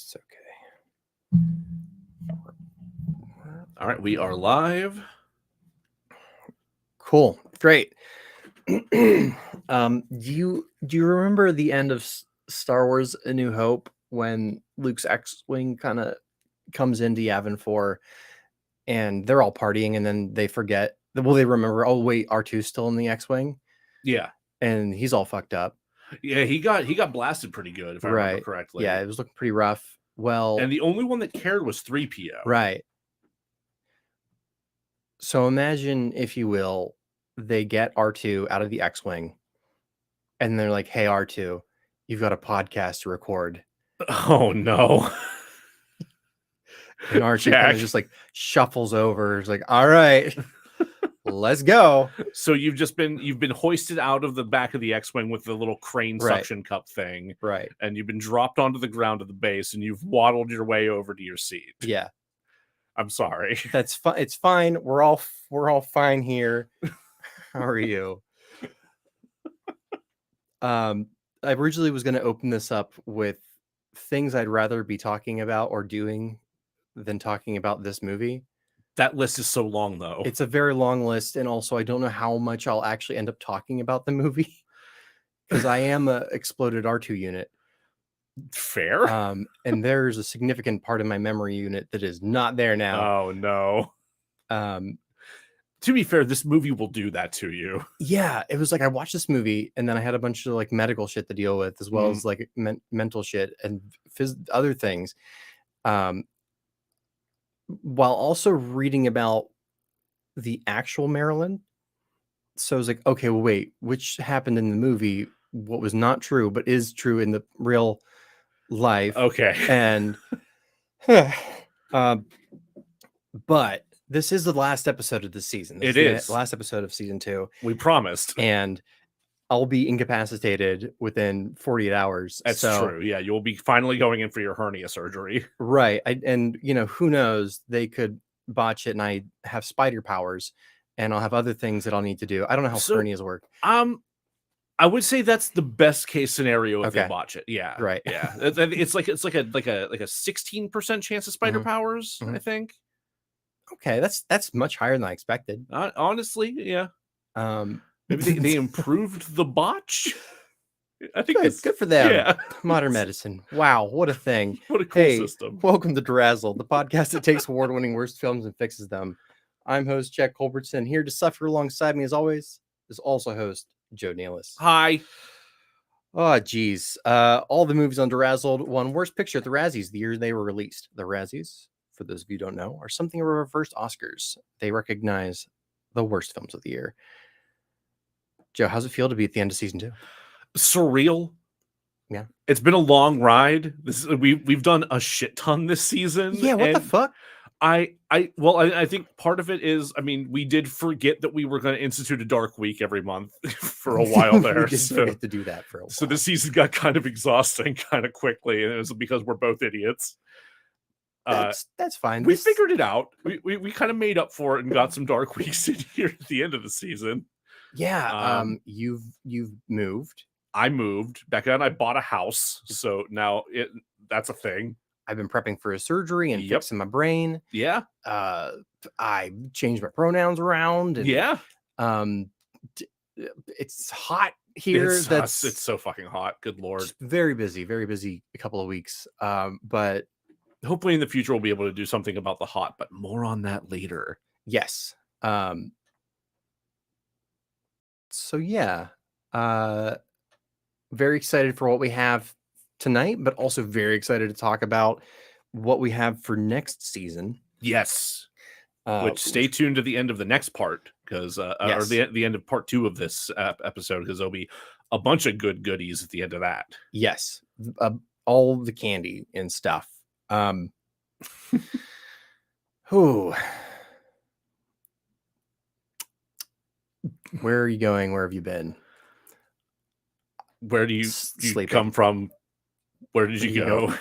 It's okay. All right, we are live. Cool. Great. Do you remember the end of Star Wars A New Hope when Luke's X-Wing kind of comes into Yavin 4 and they're all partying and then they forget, well, they remember, oh wait, R2's still in the X-Wing? Yeah. And he's all fucked up. Yeah, he got blasted pretty good, if I remember correctly. Yeah, it was looking pretty rough. Well, and the only one that cared was 3PO. Right. So imagine, if you will, they get R2 out of the X-Wing and they're like, hey, R2, you've got a podcast to record. Oh, no. And R2 kind of just like shuffles over. It's like, all right, let's go. So you've been hoisted out of the back of the X-Wing with the little crane suction cup thing. Right. And you've been dropped onto the ground of the base and you've waddled your way over to your seat. Yeah. I'm sorry. That's fine. It's fine. We're all fine here. How are you? I originally was going to open this up with things I'd rather be talking about or doing than talking about this movie. That list is so long, though. It's a very long list, and also I don't know how much I'll actually end up talking about the movie because I am a exploded R2 unit. Fair. And there's a significant part of my memory unit that is not there now. Oh no. To be fair, this movie will do that to you. Yeah, it was like I watched this movie and then I had a bunch of like medical shit to deal with, as well as like mental shit and other things, while also reading about the actual Maryland. So I was like, okay, well, wait, which happened in the movie? What was not true, but is true in the real life? Okay. And but this is the last episode of the season. It is the last episode of season 2. We promised. And I'll be incapacitated within 48 hours. That's true. Yeah, you'll be finally going in for your hernia surgery. Right. And who knows? They could botch it and I have spider powers and I'll have other things that I'll need to do. I don't know how hernias work. I would say that's the best case scenario if they botch it. Yeah. Right. Yeah. It's like a 16% chance of spider powers, I think. Okay, that's much higher than I expected. Honestly, yeah. Maybe they improved the botch. I think it's good for them. Yeah. Modern medicine. Wow, what a thing. What a cool system. Welcome to DeRazzled, the podcast that takes award-winning worst films and fixes them. I'm host Jack Culbertson. Here to suffer alongside me, as always, is also host Joe Nealis. Hi. Oh, geez. All the movies on DeRazzled won Worst Picture at the Razzies the year they were released. The Razzies, for those of you who don't know, are something of a reversed Oscars. They recognize the worst films of the year. Joe, how's it feel to be at the end of season 2? Surreal. Yeah, it's been a long ride. We've done a shit ton this season. Yeah, what the fuck? I think part of it is, I mean, we did forget that we were going to institute a dark week every month for a while there. We did forget to do that for a while. So the season got kind of exhausting kind of quickly, and it was because we're both idiots. That's fine. We figured it out. We kind of made up for it and got some dark weeks in here at the end of the season. Yeah. You've moved. I moved. Becca and I bought a house, so now that's a thing. I've been prepping for a surgery and fixing my brain. Yeah. I changed my pronouns around. And, yeah. It's hot here. It's so fucking hot. Good Lord. Very busy a couple of weeks. But hopefully in the future we'll be able to do something about the hot, but more on that later. Yes. So yeah. Very excited for what we have tonight, but also very excited to talk about what we have for next season. Yes. Which stay tuned to the end of the next part, because or the end of part 2 of this episode, because there'll be a bunch of good goodies at the end of that. Yes. All the candy and stuff. Who? Where are you going? Where have you been? Where do you come from? Where did you go?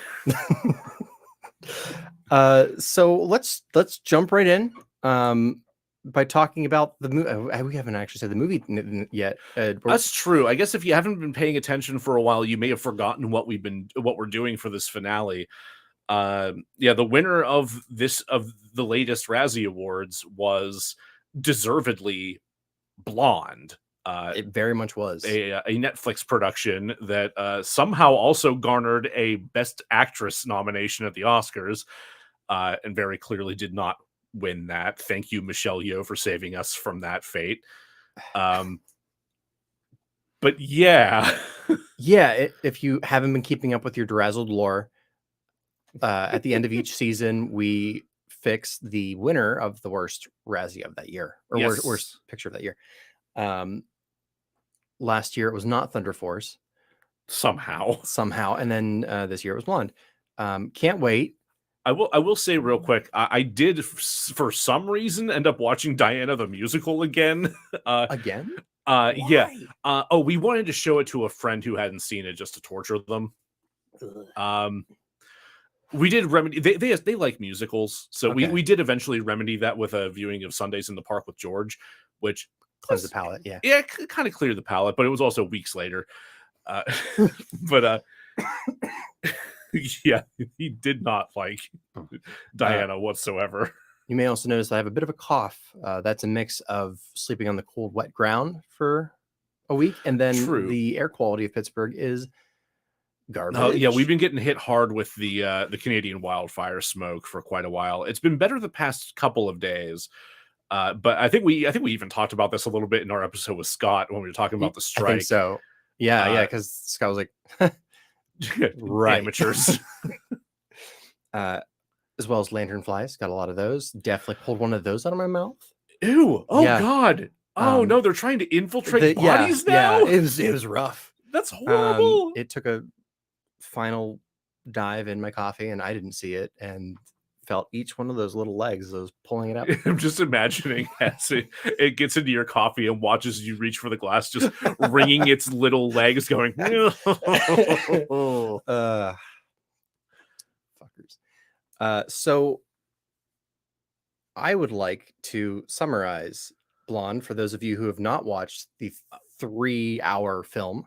So let's jump right in by talking about the movie. We haven't actually said the movie yet. That's true. I guess if you haven't been paying attention for a while, you may have forgotten what we're doing for this finale. The winner of the latest Razzie Awards was deservedly Blonde. It very much was a Netflix production that somehow also garnered a Best Actress nomination at the Oscars, and very clearly did not win that. Thank you, Michelle Yeoh, for saving us from that fate. But yeah. If you haven't been keeping up with your DeRazzled lore, at the end of each season, we fix the winner of the worst Razzie of that year, or worst picture of that year. Last year it was not Thunder Force. Somehow. And then this year it was Blonde. Can't wait. I will say real quick, I did for some reason end up watching Diana the Musical again. Again? Yeah. We wanted to show it to a friend who hadn't seen it just to torture them. We did remedy. They like musicals, so we did eventually remedy that with a viewing of Sundays in the Park with George, which cleansed the palate. Yeah, it kind of cleared the palate, but it was also weeks later. But yeah, he did not like Diana whatsoever. You may also notice I have a bit of a cough. That's a mix of sleeping on the cold, wet ground for a week, and then the air quality of Pittsburgh is garbage. Oh yeah, we've been getting hit hard with the Canadian wildfire smoke for quite a while. It's been better the past couple of days, but I think we even talked about this a little bit in our episode with Scott when we were talking about the strike. I think so. Yeah, because Scott was like, right, amateurs. As well as lanternflies, got a lot of those. Definitely pulled one of those out of my mouth. Ew! Oh God! Oh no, they're trying to infiltrate bodies now. Yeah, it was rough. That's horrible. It took a final dive in my coffee, and I didn't see it, and felt each one of those little legs as I was pulling it up. I'm just imagining as it gets into your coffee and watches you reach for the glass, just wringing its little legs, going. Fuckers. So I would like to summarize Blonde for those of you who have not watched the 3-hour film.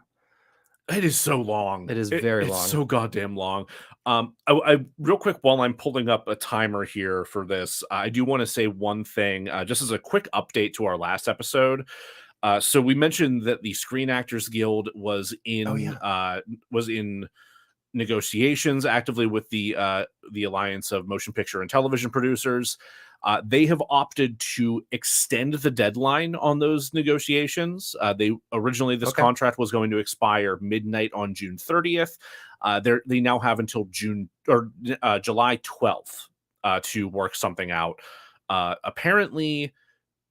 It is so long. It is very long. It's so goddamn long. I real quick, while I'm pulling up a timer here for this, I do want to say one thing, just as a quick update to our last episode. So we mentioned that the Screen Actors Guild was in negotiations actively with the Alliance of Motion Picture and Television Producers. They have opted to extend the deadline on those negotiations. They originally this contract was going to expire midnight on June 30th. They now have until July 12th to work something out. Apparently,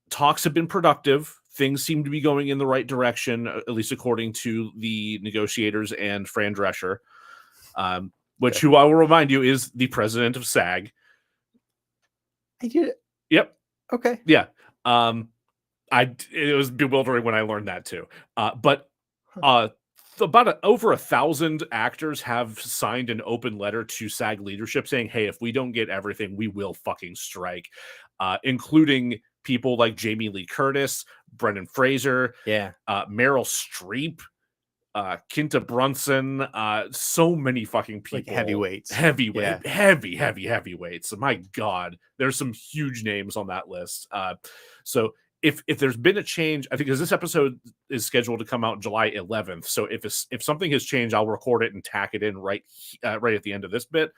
talks have been productive. Things seem to be going in the right direction, at least according to the negotiators and Fran Drescher, who I will remind you is the president of SAG. I did it. Yep. Okay. Yeah. It was bewildering when I learned that too. But over 1,000 actors have signed an open letter to SAG leadership saying, "Hey, if we don't get everything, we will fucking strike," including people like Jamie Lee Curtis, Brendan Fraser, Meryl Streep, Kinta Brunson, so many fucking people, like heavyweights. Heavy heavyweights. My God, there's some huge names on that list. So if there's been a change, I think because this episode is scheduled to come out July 11th. So if something has changed, I'll record it and tack it in right at the end of this bit,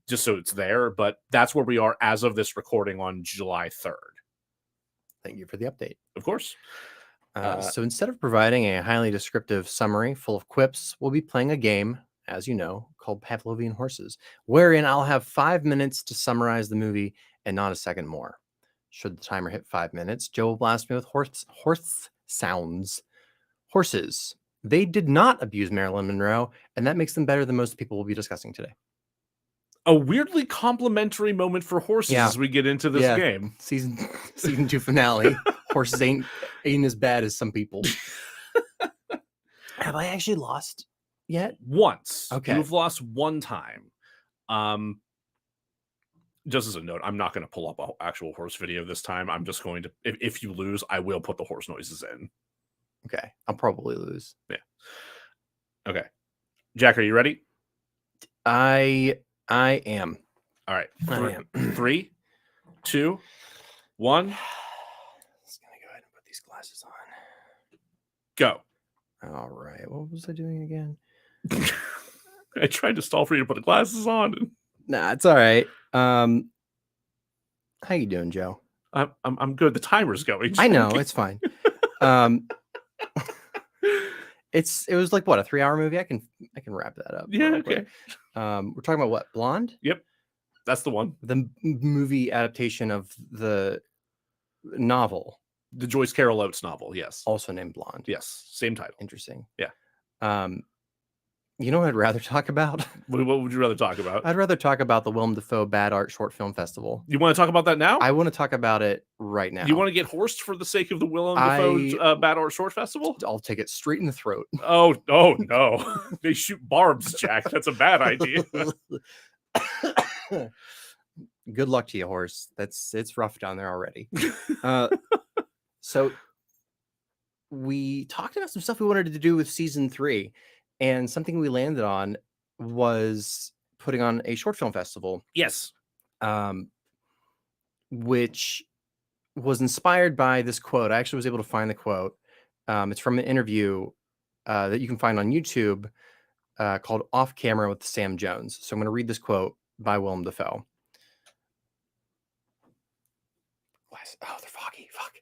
just so it's there. But that's where we are as of this recording on July 3rd. Thank you for the update. Of course. So instead of providing a highly descriptive summary full of quips, we'll be playing a game, as you know, called Pavlovian Horses, wherein I'll have 5 minutes to summarize the movie and not a second more. Should the timer hit 5 minutes, Joe will blast me with horse sounds. Horses. They did not abuse Marilyn Monroe, and that makes them better than most people we'll be discussing today. A weirdly complimentary moment for horses as we get into this game. Season 2 finale. Horses ain't as bad as some people. Have I actually lost yet? Once. Okay. You've lost one time. Just as a note, I'm not going to pull up an actual horse video this time. I'm just going to, if you lose, I will put the horse noises in. Okay. I'll probably lose. Yeah. Okay. Jack, are you ready? I I am. All right. I am. 3, 2, 1, Just gonna go ahead and put these glasses on. go. All right. What was I doing again? I tried to stall for you to put the glasses on. Nah, it's all right. How you doing, Joe? I'm good. The timer's going. I know, it's fine. It was like what, a 3-hour movie? I can wrap that up. Yeah, real okay. quick. We're talking about what? Blonde? Yep. That's the one. The movie adaptation of the novel, The Joyce Carol Oates novel, yes. also named Blonde. Yes, same title. Interesting. Yeah. You know what I'd rather talk about? What would you rather talk about? I'd rather talk about the Willem Dafoe Bad Art Short Film Festival. You want to talk about that now? I want to talk about it right now. You want to get horsed for the sake of the Willem Dafoe Bad Art Short Festival? I'll take it straight in the throat. Oh no. They shoot barbs, Jack. That's a bad idea. Good luck to you, horse. It's rough down there already. So we talked about some stuff we wanted to do with season 3, and something we landed on was putting on a short film festival. Yes. Which was inspired by this quote. I actually was able to find the quote. It's from an interview that you can find on YouTube called Off Camera with Sam Jones. So I'm going to read this quote by Willem Dafoe. Oh, they're foggy. Fuck.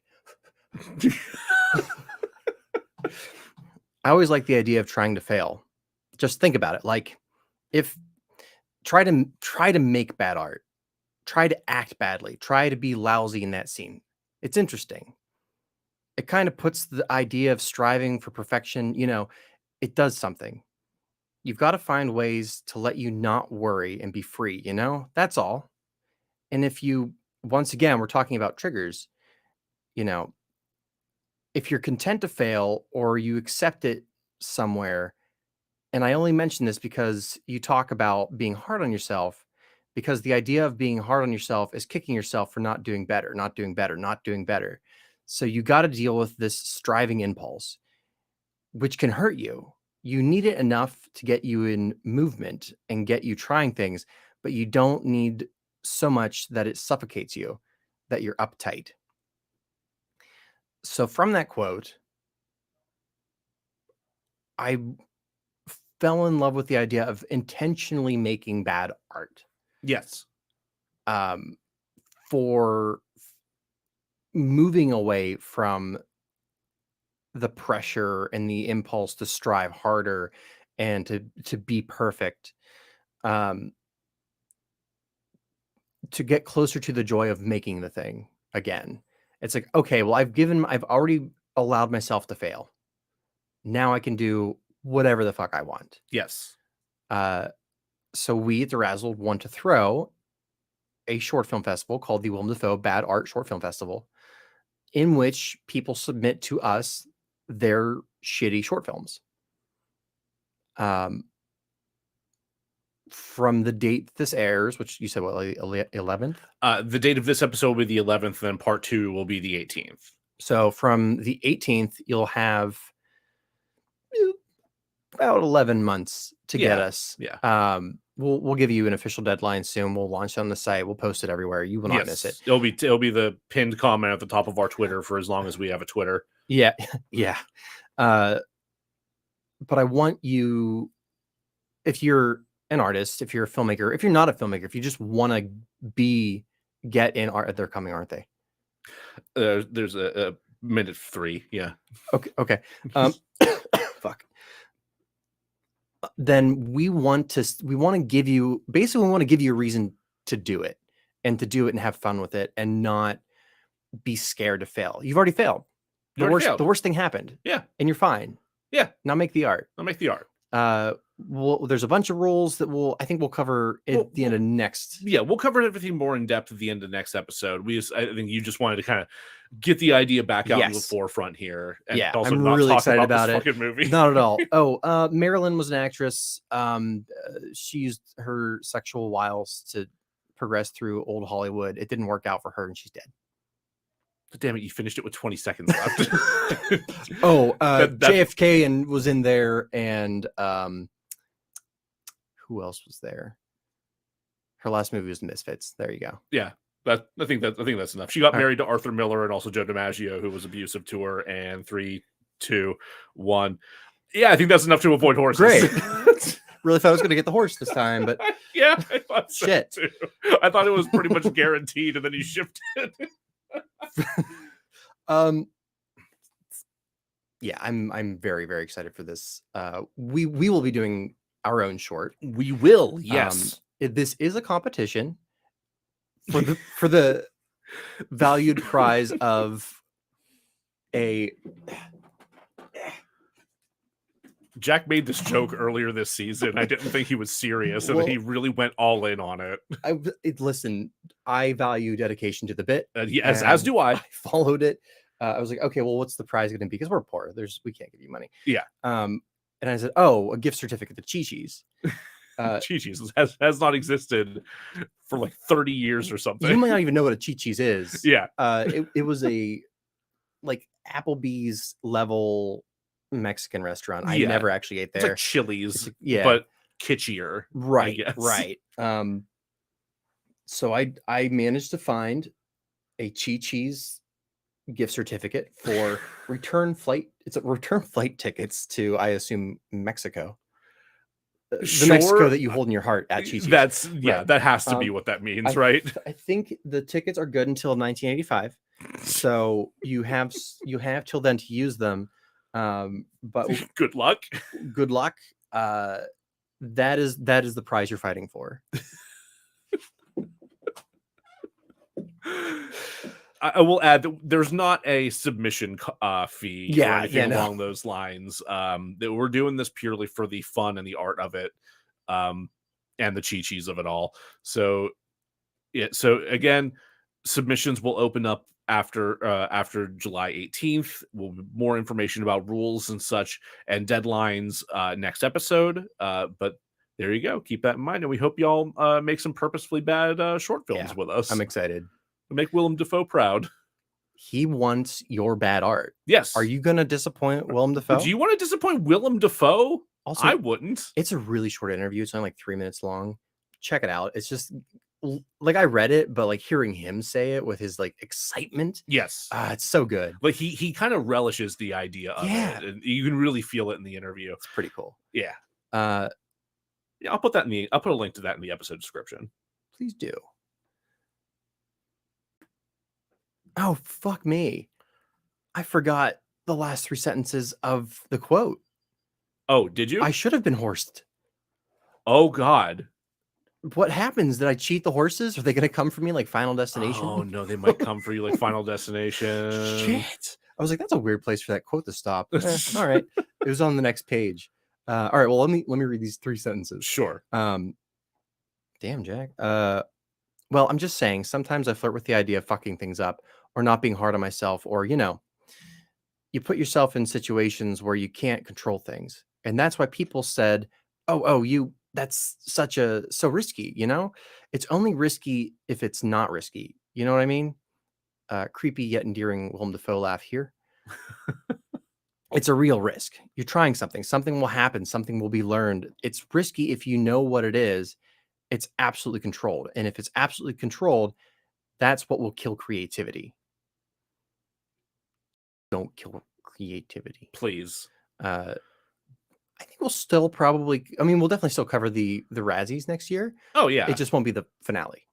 I always like the idea of trying to fail. Just think about it. Like, if try to make bad art, try to act badly, try to be lousy in that scene. It's interesting. It kind of puts the idea of striving for perfection, it does something. You've got to find ways to let you not worry and be free, that's all. And if you, once again, we're talking about triggers, if you're content to fail or you accept it somewhere, and I only mention this because you talk about being hard on yourself, because the idea of being hard on yourself is kicking yourself for not doing better. So you got to deal with this striving impulse, which can hurt you. You need it enough to get you in movement and get you trying things, but you don't need so much that it suffocates you, that you're uptight. So from that quote, I fell in love with the idea of intentionally making bad art. Yes. For moving away from the pressure and the impulse to strive harder and to be perfect, to get closer to the joy of making the thing again. It's like, okay, well, I've already allowed myself to fail. Now I can do whatever the fuck I want. Yes. So we at DeRazzled want to throw a short film festival called the Willem Dafoe Bad Art Short Film Festival, in which people submit to us their shitty short films. From the date this airs, which you said, what, like 11th? The date of this episode will be the 11th, and part 2 will be the 18th. So from the 18th, you'll have about 11 months to get us. Yeah. We'll give you an official deadline soon. We'll launch it on the site. We'll post it everywhere. You will not miss it. It'll be the pinned comment at the top of our Twitter for as long as we have a Twitter. Yeah. But I want you, if you're an artist, if you're a filmmaker, if you're not a filmmaker, if you just want to get in art, they're coming, aren't they? There's a minute 3. Yeah. Okay. Fuck. Then we want to give you a reason to do it and have fun with it and not be scared to fail. You've already failed. The worst thing happened. Yeah. And you're fine. Yeah. Now make the art. There's a bunch of rules that we'll cover at the end of next. Yeah, we'll cover everything more in depth at the end of next episode. I think you just wanted to kind of get the idea back out in the forefront here. And also I'm not really talk excited about this it. fucking movie. Not at all. Oh, Marilyn was an actress. She used her sexual wiles to progress through old Hollywood. It didn't work out for her, and she's dead. Damn it! You finished it with 20 seconds left. JFK and was in there, and who else was there? Her last movie was Misfits. There you go. Yeah. I think that's enough. She got All married to Arthur Miller and also Joe DiMaggio, who was abusive to her. And 3, 2, 1. Yeah, I think that's enough to avoid horses. Great. Really thought I was going to get the horse this time, but yeah, I thought so shit. too. I thought it was pretty much guaranteed, and then he shifted. Yeah, I'm very, very excited for this. We will be doing our own short. We will, yes. This is a competition for the valued prize of a. Jack made this joke earlier this season. I didn't think he was serious, and then he really went all in on it. Listen, I value dedication to the bit. As do I. I followed it. I was like, okay, well, what's the prize going to be? Because we're poor. We can't give you money. Yeah. And I said, oh, a gift certificate to Chi-Chi's. Chi-Chi's has not existed for like 30 years or something. You might not even know what a Chi-Chi's is. Yeah. It was a like Applebee's level Mexican restaurant. I never actually ate there. It's like Chili's, yeah, but kitschier. Right. So I managed to find a Chi-Chi's gift certificate for return flight. It's a return flight tickets to, I assume, Mexico. The Mexico that you hold in your heart at Chi-Chi's. That has to be what that means, right? I think the tickets are good until 1985, so you have till then to use them. But good luck. Good luck. That is the prize you're fighting for. I will add that there's not a submission fee or anything along those lines. That we're doing this purely for the fun and the art of it, and the Chi-Chi's of it all. So, yeah. So again, submissions will open up after July 18th. We'll have more information about rules and such and deadlines next episode. But there you go. Keep that in mind, and we hope y'all make some purposefully bad short films with us. I'm excited. Make Willem Dafoe proud. He wants your bad art. Yes. Are you going to disappoint Willem Dafoe? Do you want to disappoint Willem Dafoe? Also, I wouldn't. It's a really short interview. It's only like 3 minutes long. Check it out. It's just like I read it, but like hearing him say it with his like excitement. Yes. It's so good. Like he kind of relishes the idea of it. And you can really feel it in the interview. It's pretty cool. Yeah. I'll put a link to that in the episode description. Please do. Oh, fuck me. I forgot the last 3 sentences of the quote. Oh, did you? I should have been horsed. Oh, God. What happens? Did I cheat the horses? Are they going to come for me like Final Destination? Oh, no, they might come for you like Final Destination. Shit. I was like, that's a weird place for that quote to stop. All right. It was on the next page. All right. Well, let me read these 3 sentences. Sure. Damn, Jack. Well, I'm just saying, sometimes I flirt with the idea of fucking things up or not being hard on myself, or, you put yourself in situations where you can't control things. And that's why people said, that's so risky, It's only risky if it's not risky. You know what I mean? Creepy yet endearing Willem Dafoe laugh here. It's a real risk. You're trying something. Something will happen. Something will be learned. It's risky if you know what it is. It's absolutely controlled. And if it's absolutely controlled, that's what will kill creativity. Don't kill creativity. Please. I think we'll still probably, we'll definitely still cover the Razzies next year. Oh, yeah. It just won't be the finale.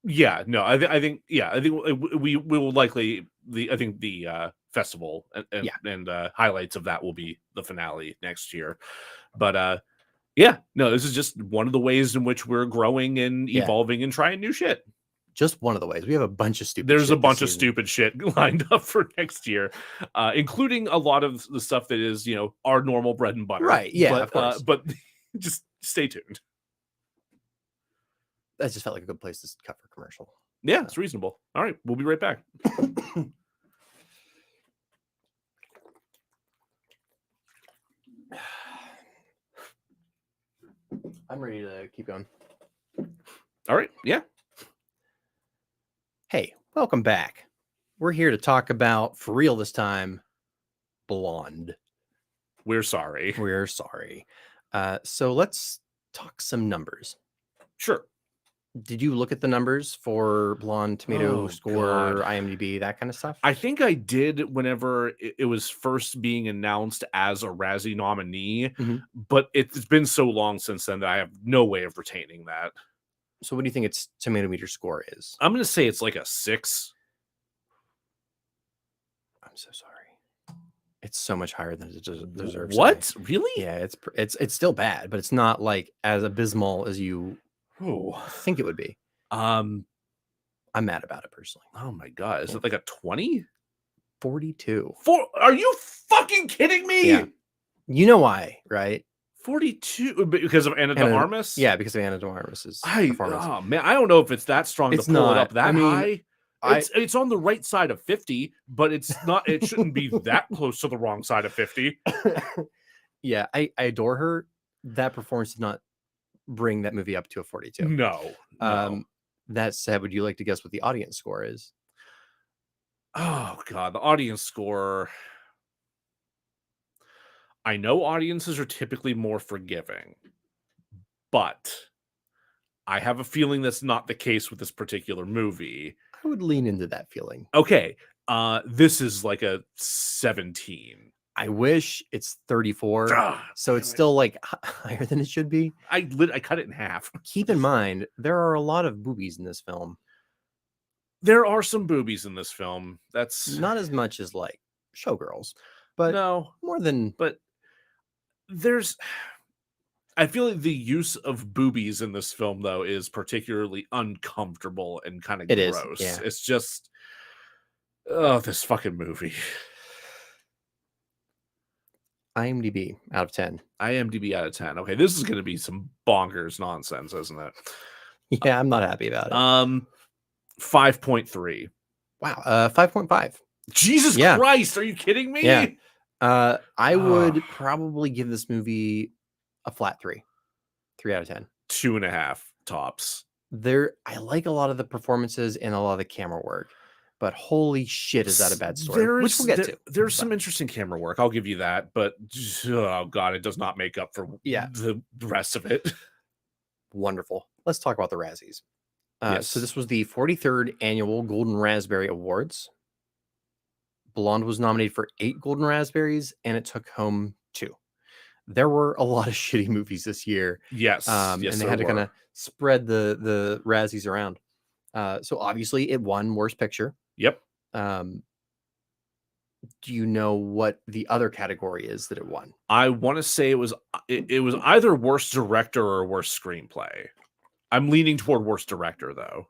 Yeah, no, I think we will likely the festival and highlights of that will be the finale next year. But this is just one of the ways in which we're growing and evolving and trying new shit. Just one of the ways. We have a bunch of stupid There's a bunch of stupid shit lined up for next year, including a lot of the stuff that is, our normal bread and butter. Right. Yeah, but, of course. But just stay tuned. That just felt like a good place to cut for commercial. Yeah, it's reasonable. All right. We'll be right back. I'm ready to keep going. All right. Yeah. Hey, welcome back. We're here to talk about, for real this time, Blonde. We're sorry. So let's talk some numbers. Sure. Did you look at the numbers for Blonde Tomato Oh, score, God. IMDb, that kind of stuff? I think I did whenever it was first being announced as a Razzie nominee, Mhm. but it's been so long since then that I have no way of retaining that. So what do you think its tomato meter score is? I'm going to say it's like a 6. I'm so sorry. It's so much higher than it deserves to be. What? Really? Yeah, it's still bad, but it's not like as abysmal as you Oh. think it would be. Um. I'm mad about it personally. Oh my God. Is it like a 20? 42. Are you fucking kidding me? Yeah. You know why, right? 42 because of Anna de Anna- Armas? Yeah, because of Anna de Armas's performance. Oh man, I don't know if it's that strong It's to pull it up not. that I mean, high. It's on the right side of 50, but it's not. It shouldn't be that close to the wrong side of 50. Yeah, I adore her. That performance did not bring that movie up to a 42. No. That said, would you like to guess what the audience score is? Oh God, the audience score. I know audiences are typically more forgiving, but I have a feeling that's not the case with this particular movie. I would lean into that feeling. Okay, this is like a 17. I wish it's 34, so it's still like higher than it should be. I cut it in half. Keep in mind, there are a lot of boobies in this film. There are some boobies in this film. That's Not as much as like Showgirls, but no, more than. but there's. I feel like the use of boobies in this film, though, is particularly uncomfortable and kind of gross. Yeah. It's just, oh, this fucking movie. IMDb out of 10. IMDb out of 10. Okay, this is going to be some bonkers nonsense, isn't it? Yeah, I'm not happy about it. 5.3. Wow, 5.5. Jesus Christ, are you kidding me? Yeah. I would probably give this movie a flat 3 out of 10. 2.5 tops. I like a lot of the performances and a lot of the camera work, but holy shit, is that a bad story? Which we'll get to. There's some interesting camera work. I'll give you that, but oh God, it does not make up for the rest of it. Wonderful. Let's talk about the Razzies. Yes. So this was the 43rd annual Golden Raspberry Awards. Blonde was nominated for 8 Golden Raspberries, and it took home 2. There were a lot of shitty movies this year. Yes. And they had to kind of spread the Razzies around. So obviously it won Worst Picture. Yep. Do you know what the other category is that it won? I want to say it was either Worst Director or Worst Screenplay. I'm leaning toward Worst Director, though.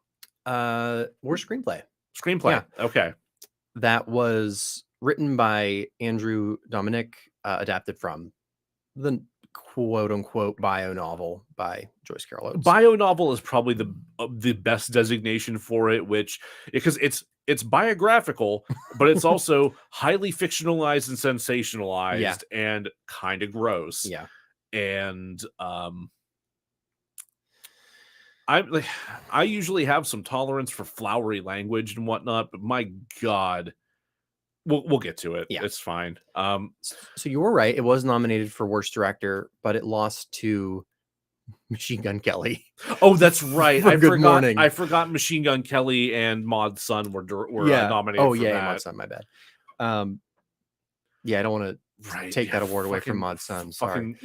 Worst Screenplay. Screenplay. Yeah. Okay. That was written by Andrew Dominic, adapted from the quote-unquote bio novel by Joyce Carol Oates. Bio novel is probably the best designation for it, because it's biographical, but it's also highly fictionalized and sensationalized and kind of gross. Yeah. And I usually have some tolerance for flowery language and whatnot, but my God, we'll get to it. Yeah. It's fine. So you were right. It was nominated for Worst Director, but it lost to Machine Gun Kelly. Oh, that's right. I forgot Machine Gun Kelly and Maud's son were nominated. Oh, for yeah, that. Maud's son. My bad. Yeah, I don't want to take that award away from Maud's son. Sorry.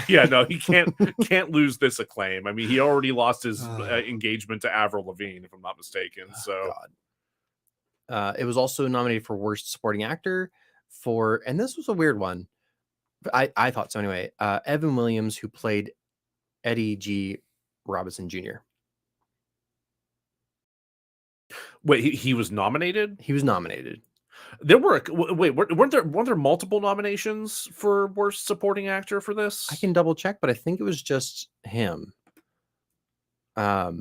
No, he can't lose this acclaim. I mean, he already lost his engagement to Avril Lavigne, if I'm not mistaken. It was also nominated for Worst Supporting Actor and this was a weird one. I thought so anyway. Evan Williams, who played Eddie G. Robinson Jr. Wait, he was nominated? He was nominated. There weren't there multiple nominations for Worst Supporting Actor for this? I can double check, but I think it was just him. I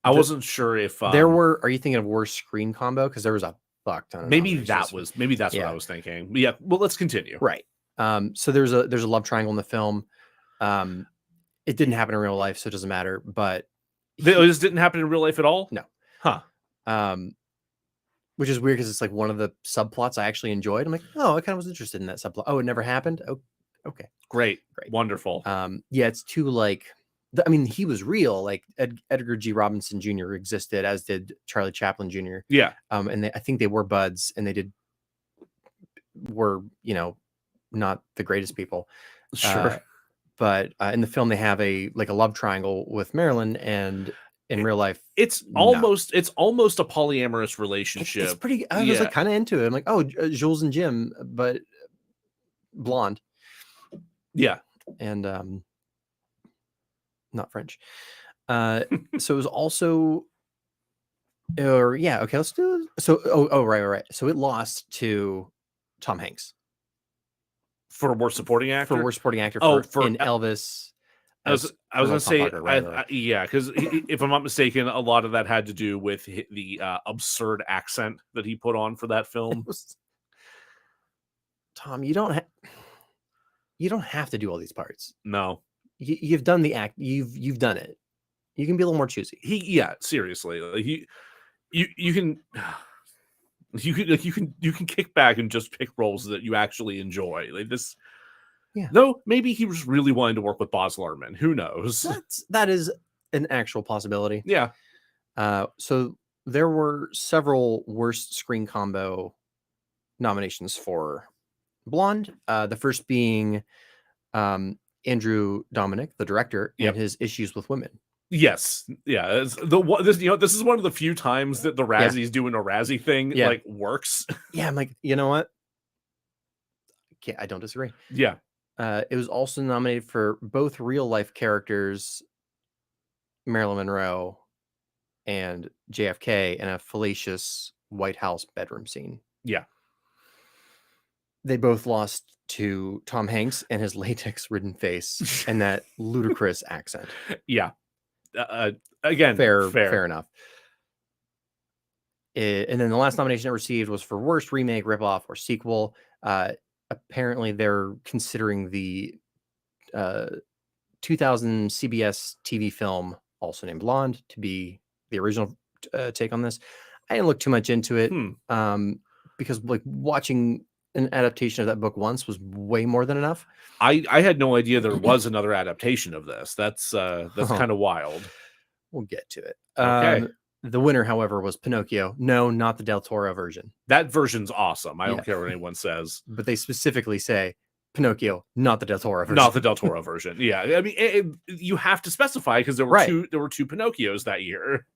wasn't sure if there were. Are you thinking of Worst Screen Combo? Because there was a fuck ton. Maybe that's what I was thinking. Yeah. Well, let's continue. Right. So there's a love triangle in the film. It didn't happen in real life, so it doesn't matter. But this didn't happen in real life at all? No. Huh. Which is weird because it's like one of the subplots I actually enjoyed. I'm like, oh, I kind of was interested in that subplot. Oh, it never happened. Oh, okay. Great. Wonderful. Yeah, it's too like I mean, he was real. Like Edgar G. Robinson Jr. existed, as did Charlie Chaplin Jr. Yeah. And I think they were buds, and they were not the greatest people. Sure. But in the film, they have a love triangle with Marilyn, and in real life, it's almost a polyamorous relationship. It's pretty. I was kind of into it. I'm like, oh, Jules and Jim, but blonde. Yeah, and not French. So it was also, okay, let's do it. So right. So it lost to Tom Hanks for worst supporting actor. In Elvis. I was gonna say, yeah, because if I'm not mistaken, a lot of that had to do with the absurd accent that he put on for that film. Tom, you don't have to do all these parts. No, you've done the act. You've done it. You can be a little more choosy. Seriously, you can kick back and just pick roles that you actually enjoy. Like this. Yeah. Though maybe he was really wanting to work with Baz Luhrmann. Who knows? That is an actual possibility. Yeah. So there were several worst screen combo nominations for Blonde. The first being Andrew Dominic, the director, and his issues with women. Yes, yeah. This is one of the few times that the Razzies doing a Razzie thing like works. Yeah, I'm like, you know what? I don't disagree. Yeah. It was also nominated for both real life characters, Marilyn Monroe and JFK, in a fallacious White House bedroom scene. Yeah. They both lost to Tom Hanks and his latex-ridden face and that ludicrous accent. Yeah. Again, fair enough. And then the last nomination it received was for worst remake, ripoff, or sequel. Apparently, they're considering the 2000 CBS TV film, also named Blonde, to be the original take on this. I didn't look too much into it because watching an adaptation of that book once was way more than enough. I had no idea there was another adaptation of this. That's kind of wild. We'll get to it. Okay. The winner, however, was Pinocchio. No, not the Del Toro version. That version's awesome. I don't care what anyone says. But they specifically say Pinocchio, not the Del Toro version. Not the Del Toro version. Yeah, I mean, you have to specify because there were two Pinocchios that year.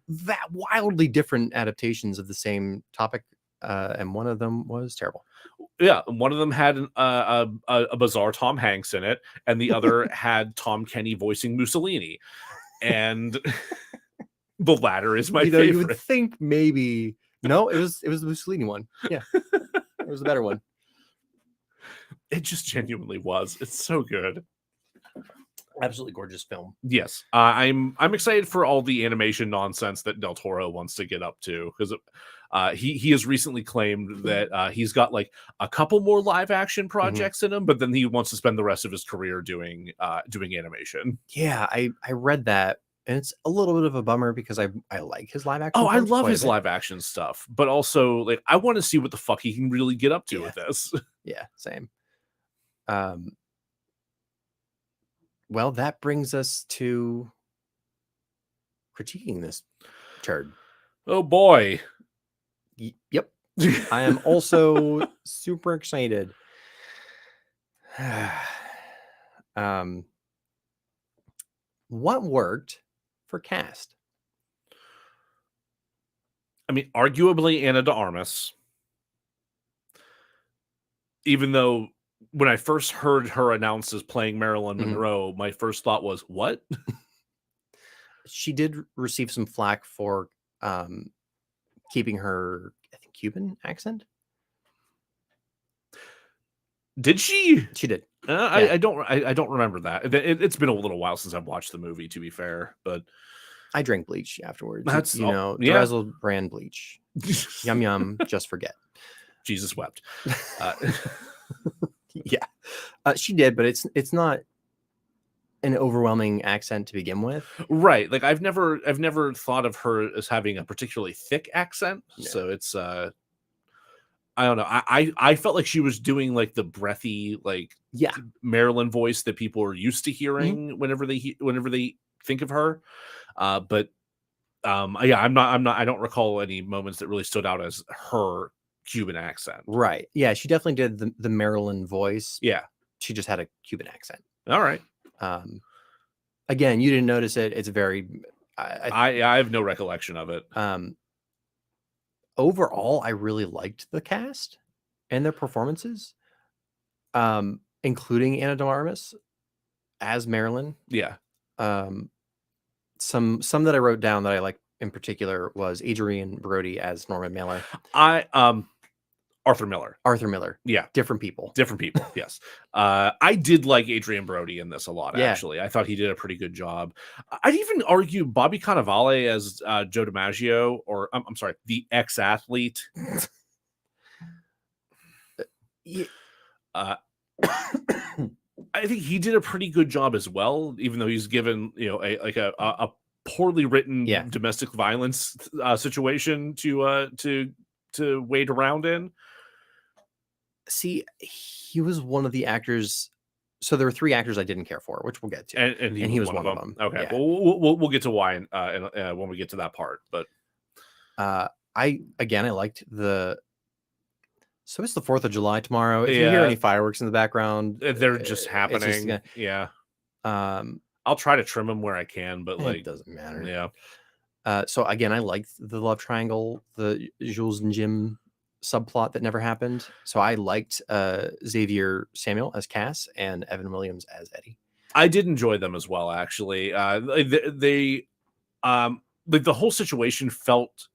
That wildly different adaptations of the same topic, and one of them was terrible. Yeah, one of them had a bizarre Tom Hanks in it, and the other had Tom Kenny voicing Mussolini. And the latter is my favorite. You would think maybe no, it was the Mussolini one. Yeah, it was the better one. It just genuinely was. It's so good. Absolutely gorgeous film. Yes, I'm excited for all the animation nonsense that Del Toro wants to get up to, because he has recently claimed that he's got like a couple more live action projects in him, but then he wants to spend the rest of his career doing animation. Yeah, I read that, and it's a little bit of a bummer because I like his live action. Oh, I love his live action stuff, but also like I want to see what the fuck he can really get up to with this. Yeah, same. Well, that brings us to critiquing this turd. Oh boy. Yep. I am also super excited. What worked for cast? I mean, arguably Ana de Armas. Even though when I first heard her announced as playing Marilyn Monroe, my first thought was, what? She did receive some flack for keeping her, I think, Cuban accent. Did she? She did. I don't remember that. It's been a little while since I've watched the movie, to be fair, but I drank bleach afterwards. That's DeRazzled brand bleach. Yum yum. Just forget. Jesus wept. Yeah, she did, but it's not an overwhelming accent to begin with. Right. Like I've never thought of her as having a particularly thick accent. No. So it's I don't know. I felt like she was doing like the breathy, like Yeah. Marilyn voice that people are used to Mm-hmm. hearing whenever they think of her. But yeah, I don't recall any moments that really stood out as her Cuban accent. Right. Yeah, she definitely did the Maryland voice. Yeah. She just had a Cuban accent. All right. Again, you didn't notice it. It's very. I have no recollection of it. Overall, I really liked the cast and their performances, including Anna de Armas as Marilyn. Yeah. Some that I wrote down that I like in particular was Adrian Brody as Norman Mailer. Arthur Miller. Arthur Miller. Yeah. Different people. Yes. I did like Adrian Brody in this a lot, Yeah. actually. I thought he did a pretty good job. I'd even argue Bobby Cannavale as Joe DiMaggio, or I'm sorry, the ex-athlete. I think he did a pretty good job as well, even though he's given, a poorly written domestic violence situation to wade around in. See, he was one of the actors. So there were 3 actors I didn't care for, which we'll get to, and he was one of them. Okay, yeah. well, we'll get to why when we get to that part. But I liked the. So it's the 4th of July tomorrow. If you hear any fireworks in the background, they're just happening. Yeah. I'll try to trim them where I can, but it doesn't matter. Yeah. So again, I liked the love triangle, the Jules and Jim subplot that never happened. So I liked Xavier Samuel as Cass and Evan Williams as Eddie. I did enjoy them as well, actually. The whole situation felt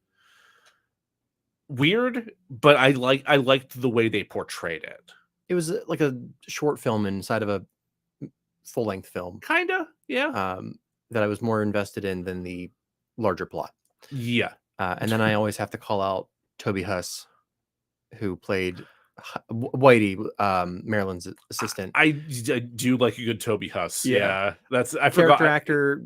weird, but I liked the way they portrayed it. It was like a short film inside of a full-length film. Kinda, yeah. That I was more invested in than the larger plot. Yeah. And then I always have to call out Toby Huss, who played Whitey, Marilyn's assistant. I do like a good Toby Huss. Yeah. That's I Character forgot. Actor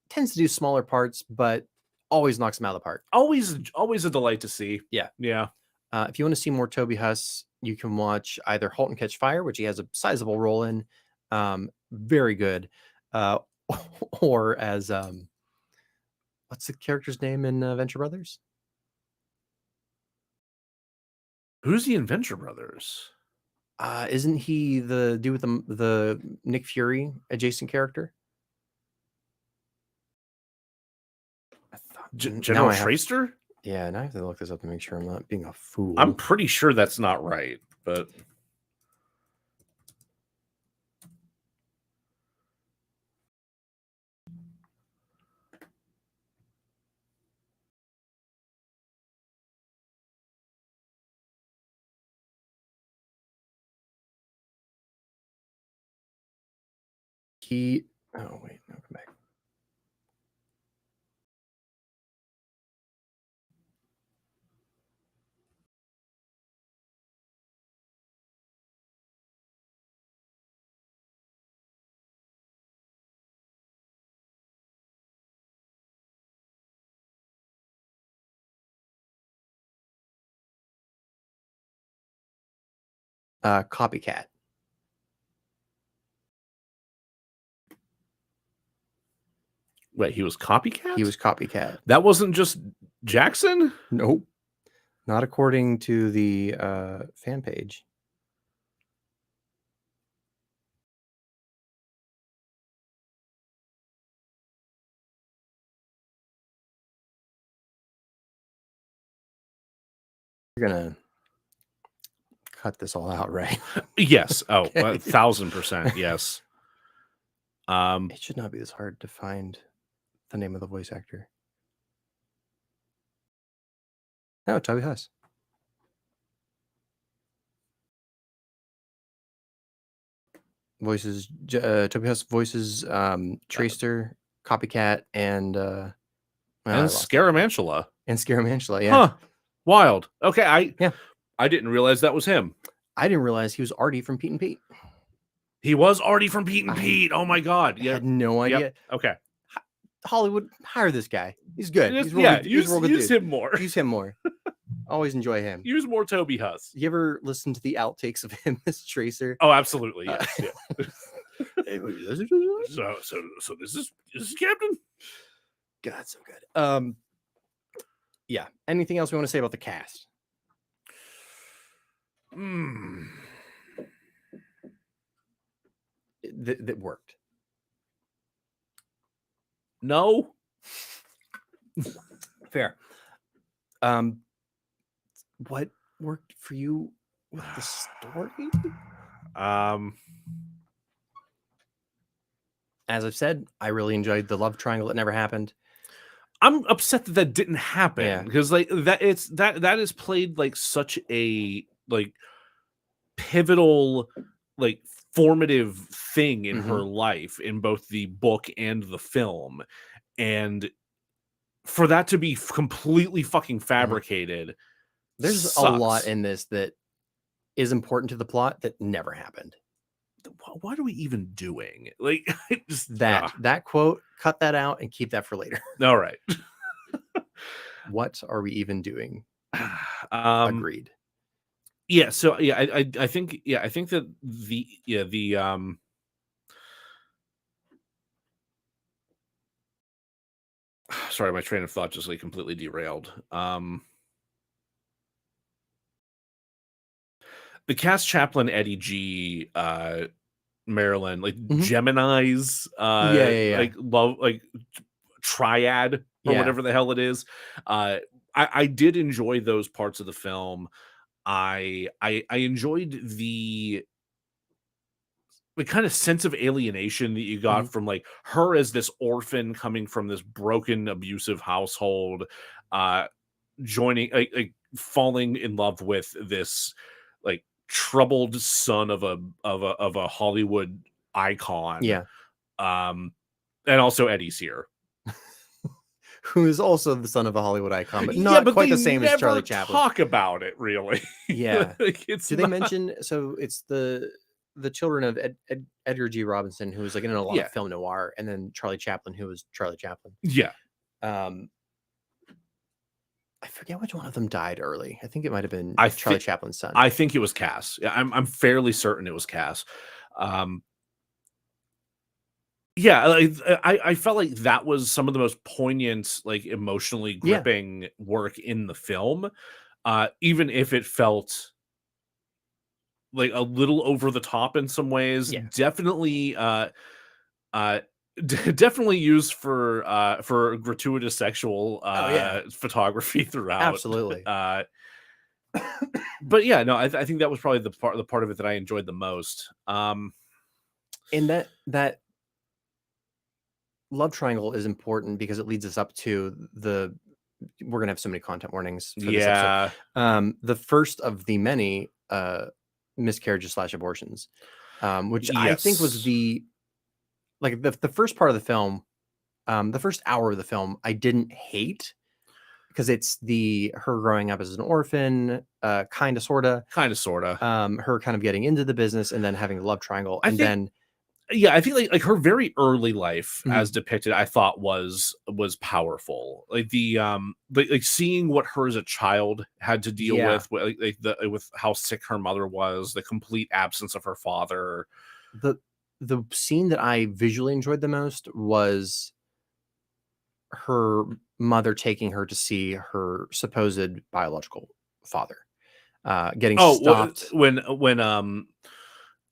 tends to do smaller parts, but always knocks him out of the park. Always a delight to see. Yeah. If you want to see more Toby Huss, you can watch either *Halt and Catch Fire*, which he has a sizable role in, very good, or as what's the character's name in Venture Brothers? Who's he in Venture Brothers? Isn't he the dude with the Nick Fury adjacent character? General Shraister? Yeah, now I have to look this up to make sure I'm not being a fool. I'm pretty sure that's not right, but oh wait, no, come back. Copycat. Wait, he was Copycat? He was Copycat. That wasn't just Jackson? Nope. Not according to the fan page. You're gonna cut this all out, right? Yes. Oh, okay. 1,000%. Yes. It should not be this hard to find the name of the voice actor. No, Toby Huss. Voices Toby Huss voices Tracer, Copycat, and Scaramantula. And Scaramantula, yeah. Huh. Wild. Okay, I didn't realize that was him. I didn't realize he was Artie from Pete and Pete. He was Artie from Pete and Pete. Oh my God. I had no idea. Yep. Okay. Hollywood, hire this guy. He's good. He's use him more. Use him more. Always enjoy him. Use more Toby Huss. You ever listen to the outtakes of him as Tracer? Oh, absolutely. Yes. Yeah. So So this is Captain. God, so good. Yeah. Anything else we want to say about the cast? That worked. No. Fair. What worked for you with the story? As I've said, I really enjoyed the love triangle. It never happened. I'm upset that didn't happen Yeah. because like that is played like such a like pivotal, like formative thing in her life in both the book and the film, and for that to be completely fucking fabricated, there's sucks. a lot in this that is important to the plot that never happened. What are we even doing? Like just that quote, cut that out and keep that for later. All right. What are we even doing? Agreed. Yeah, so yeah, I think that sorry, my train of thought just like completely derailed. The cast chaplain Eddie G, Marilyn, like Gemini's like love, like triad or whatever the hell it is. I did enjoy those parts of the film. I enjoyed the kind of sense of alienation that you got from like her as this orphan coming from this broken, abusive household, joining like falling in love with this like troubled son of a Hollywood icon. Yeah. And also Eddie's here. Who is also the son of a Hollywood icon, but not quite the same as Charlie Chaplin. Talk about it, really. Yeah. Like, they mention? So it's the children of Edgar G. Robinson, who was like in a lot of film noir, and then Charlie Chaplin, who was Charlie Chaplin. Yeah. I forget which one of them died early. I think it might have been Charlie Chaplin's son. I think it was Cass. Yeah, I'm fairly certain it was Cass. Yeah, I felt like that was some of the most poignant, like emotionally gripping work in the film, even if it felt like a little over the top in some ways. Definitely, definitely used for gratuitous sexual photography throughout. Absolutely. But yeah, no, I think that was probably the part of it that I enjoyed the most. And that love triangle is important because it leads us up to we're gonna have so many content warnings for this episode. The first of the many miscarriages / abortions, which I think was the first part of the film, the first hour of the film I didn't hate, because it's her growing up as an orphan, kind of sorta, her kind of getting into the business and then having a love triangle, I think like her very early life as depicted, I thought was powerful. Like the like seeing what her as a child had to deal with with how sick her mother was, the complete absence of her father. The scene that I visually enjoyed the most was her mother taking her to see her supposed biological father, getting stopped when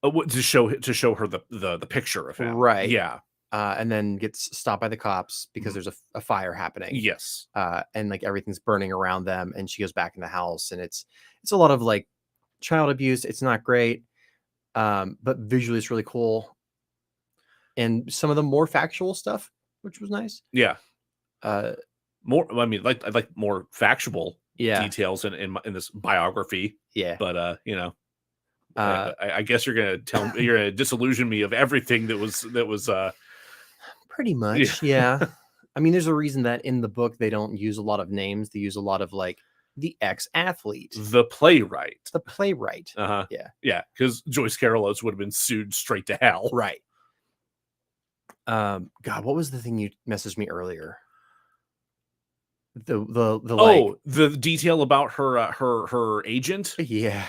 to show her the picture of him, right? And then gets stopped by the cops because there's a fire happening. Yes. And like everything's burning around them, and she goes back in the house, and it's a lot of like child abuse. It's not great, but visually it's really cool, and some of the more factual stuff, which was nice. Yeah. More, I mean, like I like more factual details in this biography. Yeah. But you know, I guess you're gonna disillusion me of everything that was pretty much. Yeah. I mean, there's a reason that in the book they don't use a lot of names. They use a lot of like the ex-athlete, the playwright. Yeah, because Joyce Carol Oates would have been sued straight to hell. Right. God, what was the thing you messaged me earlier? like, the detail about her agent. yeah.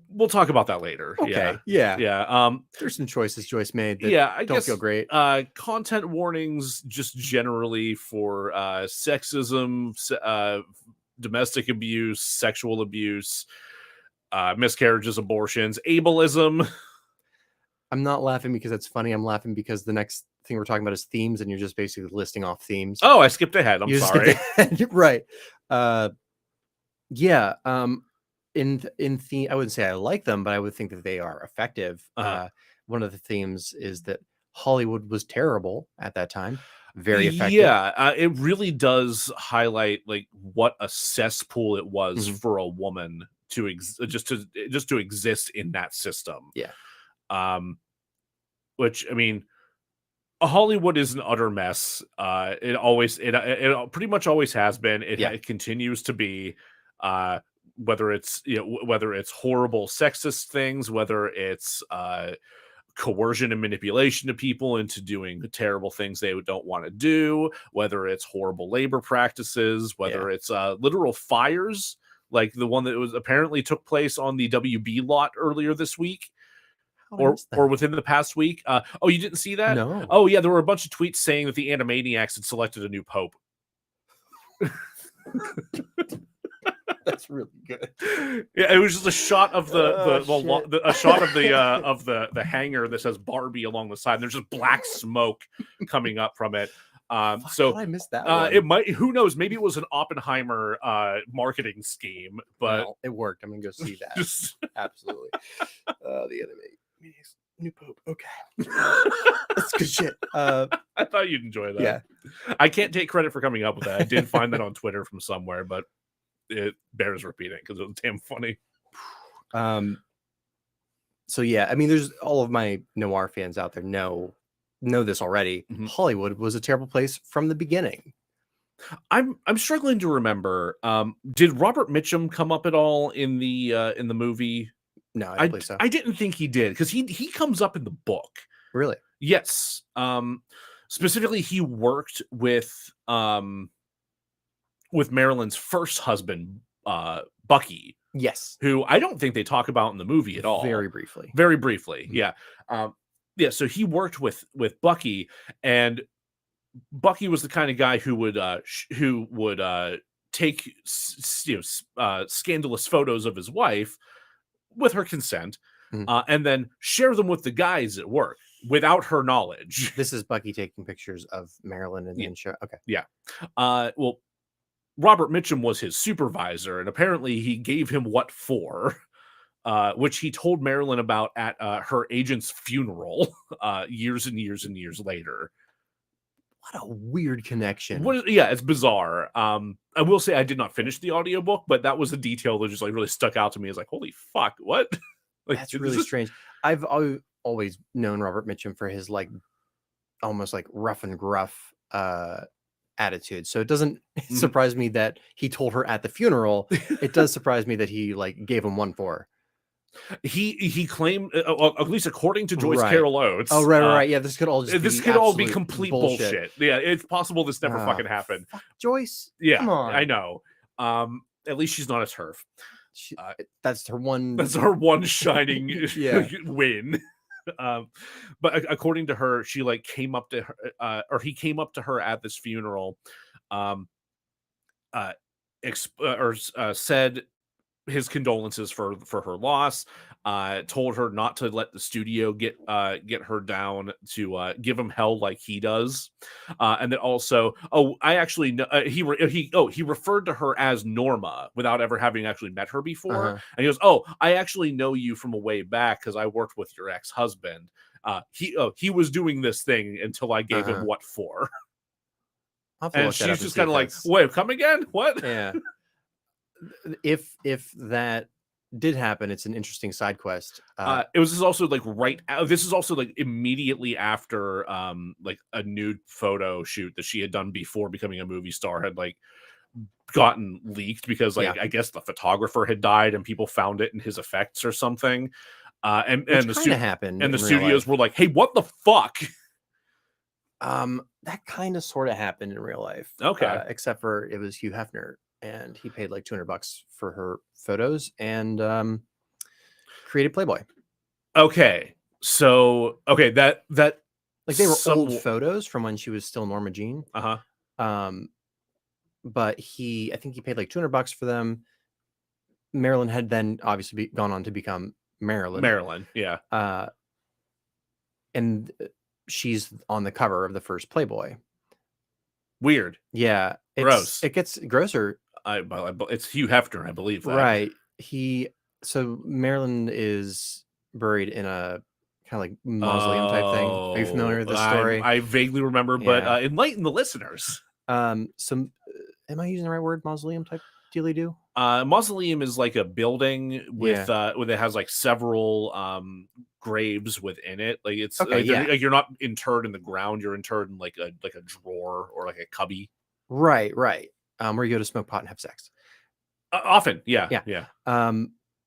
We'll talk about that later. Okay. Yeah. Yeah. There's some choices Joyce made that Yeah, I don't guess feel great. content warnings just generally for sexism, domestic abuse, sexual abuse, miscarriages, abortions, ableism. I'm not laughing because it's funny. I'm laughing because the next thing we're talking about is themes, and you're just basically listing off themes. Oh, I skipped ahead. I'm You just sorry. right. Yeah. In theme, I wouldn't say I like them, but I would think that they are effective. One of the themes is that Hollywood was terrible at that time. Very effective. Yeah, it really does highlight like what a cesspool it was Mhm. for a woman to just to exist in that system. Yeah. Which I mean, Hollywood is an utter mess. It pretty much always has been. It continues to be. Whether it's whether it's horrible sexist things, whether it's coercion and manipulation of people into doing terrible things they don't want to do, whether it's horrible labor practices, whether it's literal fires like the one that was apparently took place on the WB lot earlier this week. Or within the past week. Oh, you didn't see that? No. Oh, yeah, there were a bunch of tweets saying that the Animaniacs had selected a new pope. That's really good. Yeah, it was just a shot of a shot of the hangar that says Barbie along the side. And there's just black smoke coming up from it. So I missed that one. It might. Who knows? Maybe it was an Oppenheimer marketing scheme, but well, it worked. I'm gonna go see that. Absolutely. The enemy. New pope. Okay. That's good shit. I thought you'd enjoy that. Yeah. I can't take credit for coming up with that. I did find that on Twitter from somewhere, but it bears repeating because it was damn funny. So yeah, I mean, there's all of my noir fans out there know this already. Mhm. Hollywood was a terrible place from the beginning. I'm struggling to remember. Did Robert Mitchum come up at all in the movie? No, I don't believe so. I didn't think he did because he comes up in the book. Really? Yes. Specifically, he worked with Marilyn's first husband, Bucky. Yes. Who I don't think they talk about in the movie at all. Very briefly. Very briefly. Mhm. Yeah. Yeah. So he worked with Bucky, and Bucky was the kind of guy who would take scandalous photos of his wife with her consent, and then share them with the guys at work without her knowledge. This is Bucky taking pictures of Marilyn and then show. Okay. Yeah. Well, Robert Mitchum was his supervisor, and apparently he gave him what for, which he told Marilyn about at her agent's funeral years and years and years later. What a weird connection. Yeah, it's bizarre. I will say I did not finish the audiobook, but that was a detail that just like really stuck out to me. It's like, holy fuck, what? Like, that's really strange. I've always known Robert Mitchum for his like almost like rough and gruff attitude. So it doesn't surprise me that he told her at the funeral. It does surprise me that he like gave him one for. He claimed, at least according to Joyce Carol Oates. Oh, right. Yeah, this could all be complete bullshit. Yeah, it's possible this never fucking happened. Joyce, yeah, come on. I know. At least she's not a TERF. That's her one. That's her one shining win. But according to her, she like came up to her, or he came up to her at this funeral, said his condolences for her loss, told her not to let the studio get her down, to give him hell like he does, and then also, I actually know, he referred to her as Norma without ever having actually met her before, and he goes, I actually know you from a way back because I worked with your ex-husband. He was doing this thing until I gave him what for. And she's just kind of like, wait, come again? What? Yeah. If that did happen, it's an interesting side quest. It was also like this is also like immediately after like a nude photo shoot that she had done before becoming a movie star had like gotten leaked because like I guess the photographer had died and people found it in his effects or something. And the studios were like, hey, what the fuck? That kind of sort of happened in real life. Okay. Except for it was Hugh Hefner, and he paid like $200 for her photos and created Playboy. Okay. So okay, that Like they were old somewhat. photos from when she was still Norma Jean. Uh-huh. Um, but I think he paid like $200 for them. Marilyn had then obviously gone on to become Marilyn. Marilyn, yeah. And she's on the cover of the first Playboy. Weird. Yeah, Gross. it gets grosser. It's Hugh Hefner, I believe that. Right. So Marilyn is buried in a kind of like mausoleum type thing. Are you familiar with this story? I vaguely remember, but Yeah. enlighten the listeners. Am I using the right word? Mausoleum type dealy do? Mausoleum is like a building with Yeah. with it has like several graves within it. Like it's Okay, like, yeah. like you're not interred in the ground, you're interred in like a drawer or like a cubby. Right. Where you go to smoke pot and have sex. Often, yeah.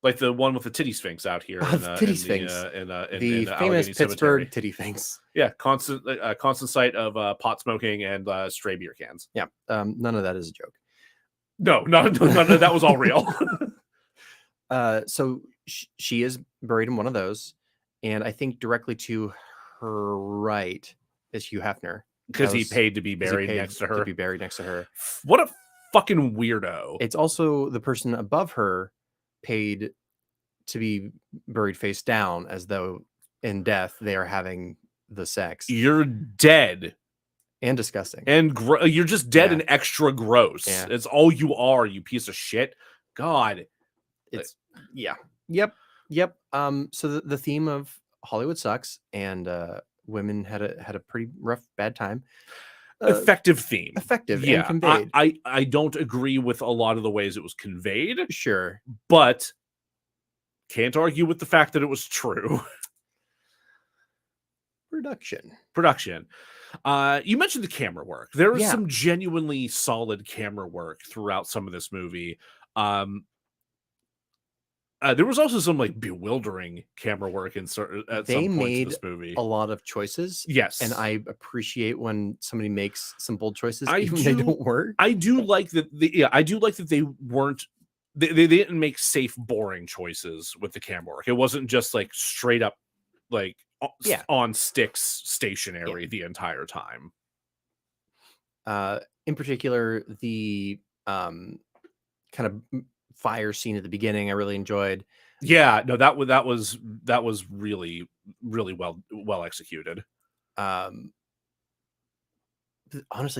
Like the one with the titty sphinx out here in The titty in sphinx. the The famous Allegheny Pittsburgh Cemetery. titty sphinx. Yeah, constant sight of pot smoking and stray beer cans. Yeah. None of that is a joke. No, none of that was all real. So she is buried in one of those, and I think directly to her right is Hugh Hefner Because he paid to be buried next to her. To be buried next to her. What a fucking weirdo. It's also the person above her paid to be buried face down, as though in death they are having the sex. You're dead. And disgusting. And you're just dead and extra gross. Yeah. It's all you are, you piece of shit. God. It's Yep. So the theme of Hollywood sucks, and women had a pretty rough, bad time. Effective theme. Effective and conveyed. I don't agree with a lot of the ways it was conveyed. Sure. But can't argue with the fact that it was true. Production. You mentioned the camera work. There was some genuinely solid camera work throughout some of this movie. There was also some like bewildering camera work at some points in this movie. A lot of choices. Yes, and I appreciate when somebody makes some bold choices, even they don't work. I do like that. I do like that they weren't. They didn't make safe, boring choices with the camera work. It wasn't just like straight up, like on sticks, stationary the entire time. In particular, the kind of fire scene at the beginning I really enjoyed. Yeah, no, that was really well executed. Honestly,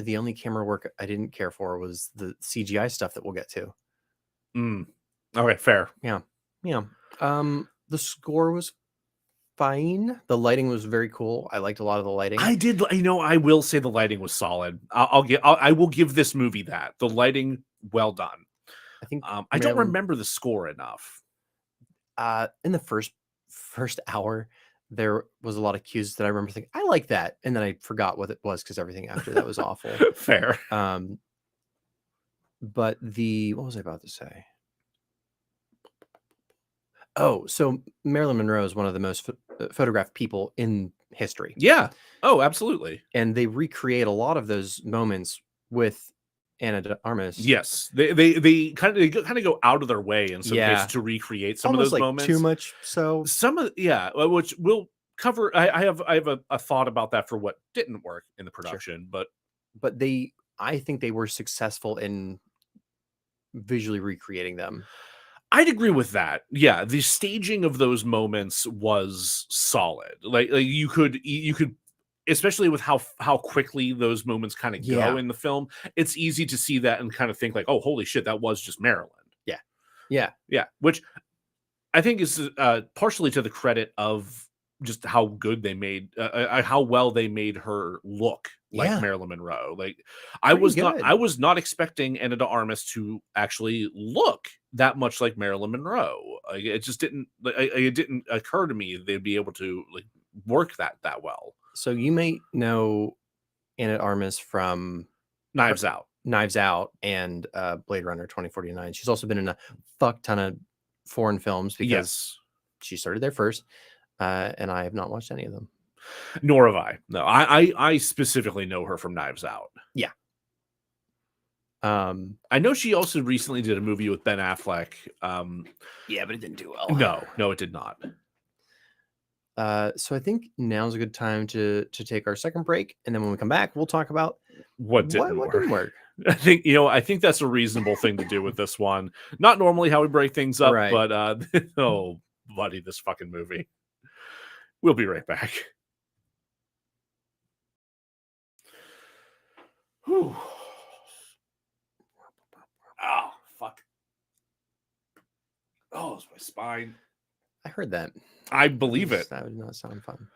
the only camera work I didn't care for was the CGI stuff that we'll get to. Okay, fair. Yeah. The score was fine. The lighting was very cool. I liked a lot of the lighting. I will say the lighting was solid. I will give this movie that. The lighting, well done. I think I don't remember the score enough. In the first hour, there was a lot of cues that I remember thinking, I like that. And then I forgot what it was because everything after that was awful. Fair. But what was I about to say? Oh, so Marilyn Monroe is one of the most photographed people in history. Yeah. Oh, absolutely. And they recreate a lot of those moments with Ana de Armas. Yes, they kind of go out of their way in some cases to recreate some almost of those moments. Too much. So which we'll cover. I have a thought about that for what didn't work in the production, but I think they were successful in visually recreating them. I'd agree with that. Yeah, the staging of those moments was solid. Like you could, especially with how quickly those moments kind of go in the film. It's easy to see that and kind of think like, oh, holy shit, that was just Marilyn. Yeah. Which I think is partially to the credit of just how good they made, how well they made her look like Marilyn Monroe. Like I was not expecting Ana de Armas to actually look that much like Marilyn Monroe. Like, it just didn't. It didn't occur to me they'd be able to like work that well. So you may know Ana de Armas from Knives Out, and Blade Runner 2049. She's also been in a fuck ton of foreign films because she started there first, and I have not watched any of them. Nor have I. No, I specifically know her from Knives Out. Yeah. I know she also recently did a movie with Ben Affleck. Yeah, but it didn't do well. No, it did not. So I think now's a good time to take our second break, and then when we come back, we'll talk about What didn't work. I think that's a reasonable thing to do with this one. Not normally how we break things up, Right. but oh, buddy, this fucking movie. We'll be right back. Whew. Oh, fuck. Oh, it's my spine. I heard that. I believe it. That would not sound fun.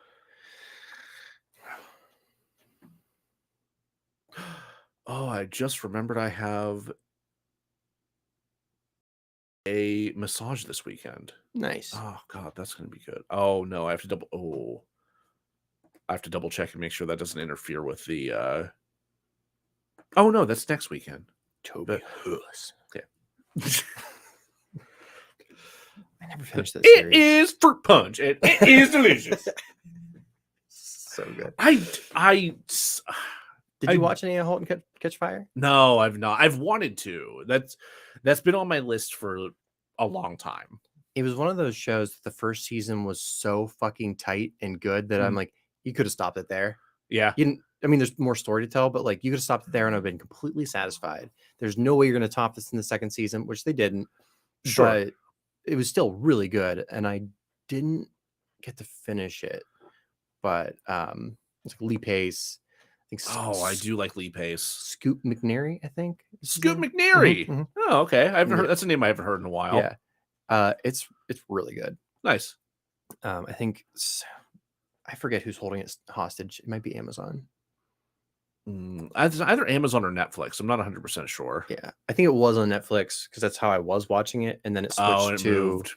Oh, I just remembered I have a massage this weekend. Nice. Oh god, that's gonna be good. Oh no, I have to double check and make sure that doesn't interfere with the oh no, that's next weekend. Toby Huss. Yeah. I never finished this. It is fruit punch and it is delicious. So good. Did you watch any of Halt and Catch Fire? No, I've not. I've wanted to. That's been on my list for a long time. It was one of those shows that the first season was so fucking tight and good that I'm like, you could have stopped it there. Yeah. You didn't, I mean, there's more story to tell, but like you could have stopped it there and I've been completely satisfied. There's no way you're going to top this in the second season, which they didn't. Sure. But it was still really good, and I didn't get to finish it. But it's like Lee Pace. I think I do like Lee Pace. Scoot McNairy, I think. Scoot McNairy. Mm-hmm. Oh, okay. I haven't heard. That's a name I haven't heard in a while. Yeah. It's really good. Nice. I think I forget who's holding it hostage. It might be Amazon. It's either Amazon or Netflix. I'm not 100% sure. Yeah, I think it was on Netflix because that's how I was watching it, and then it switched to moved.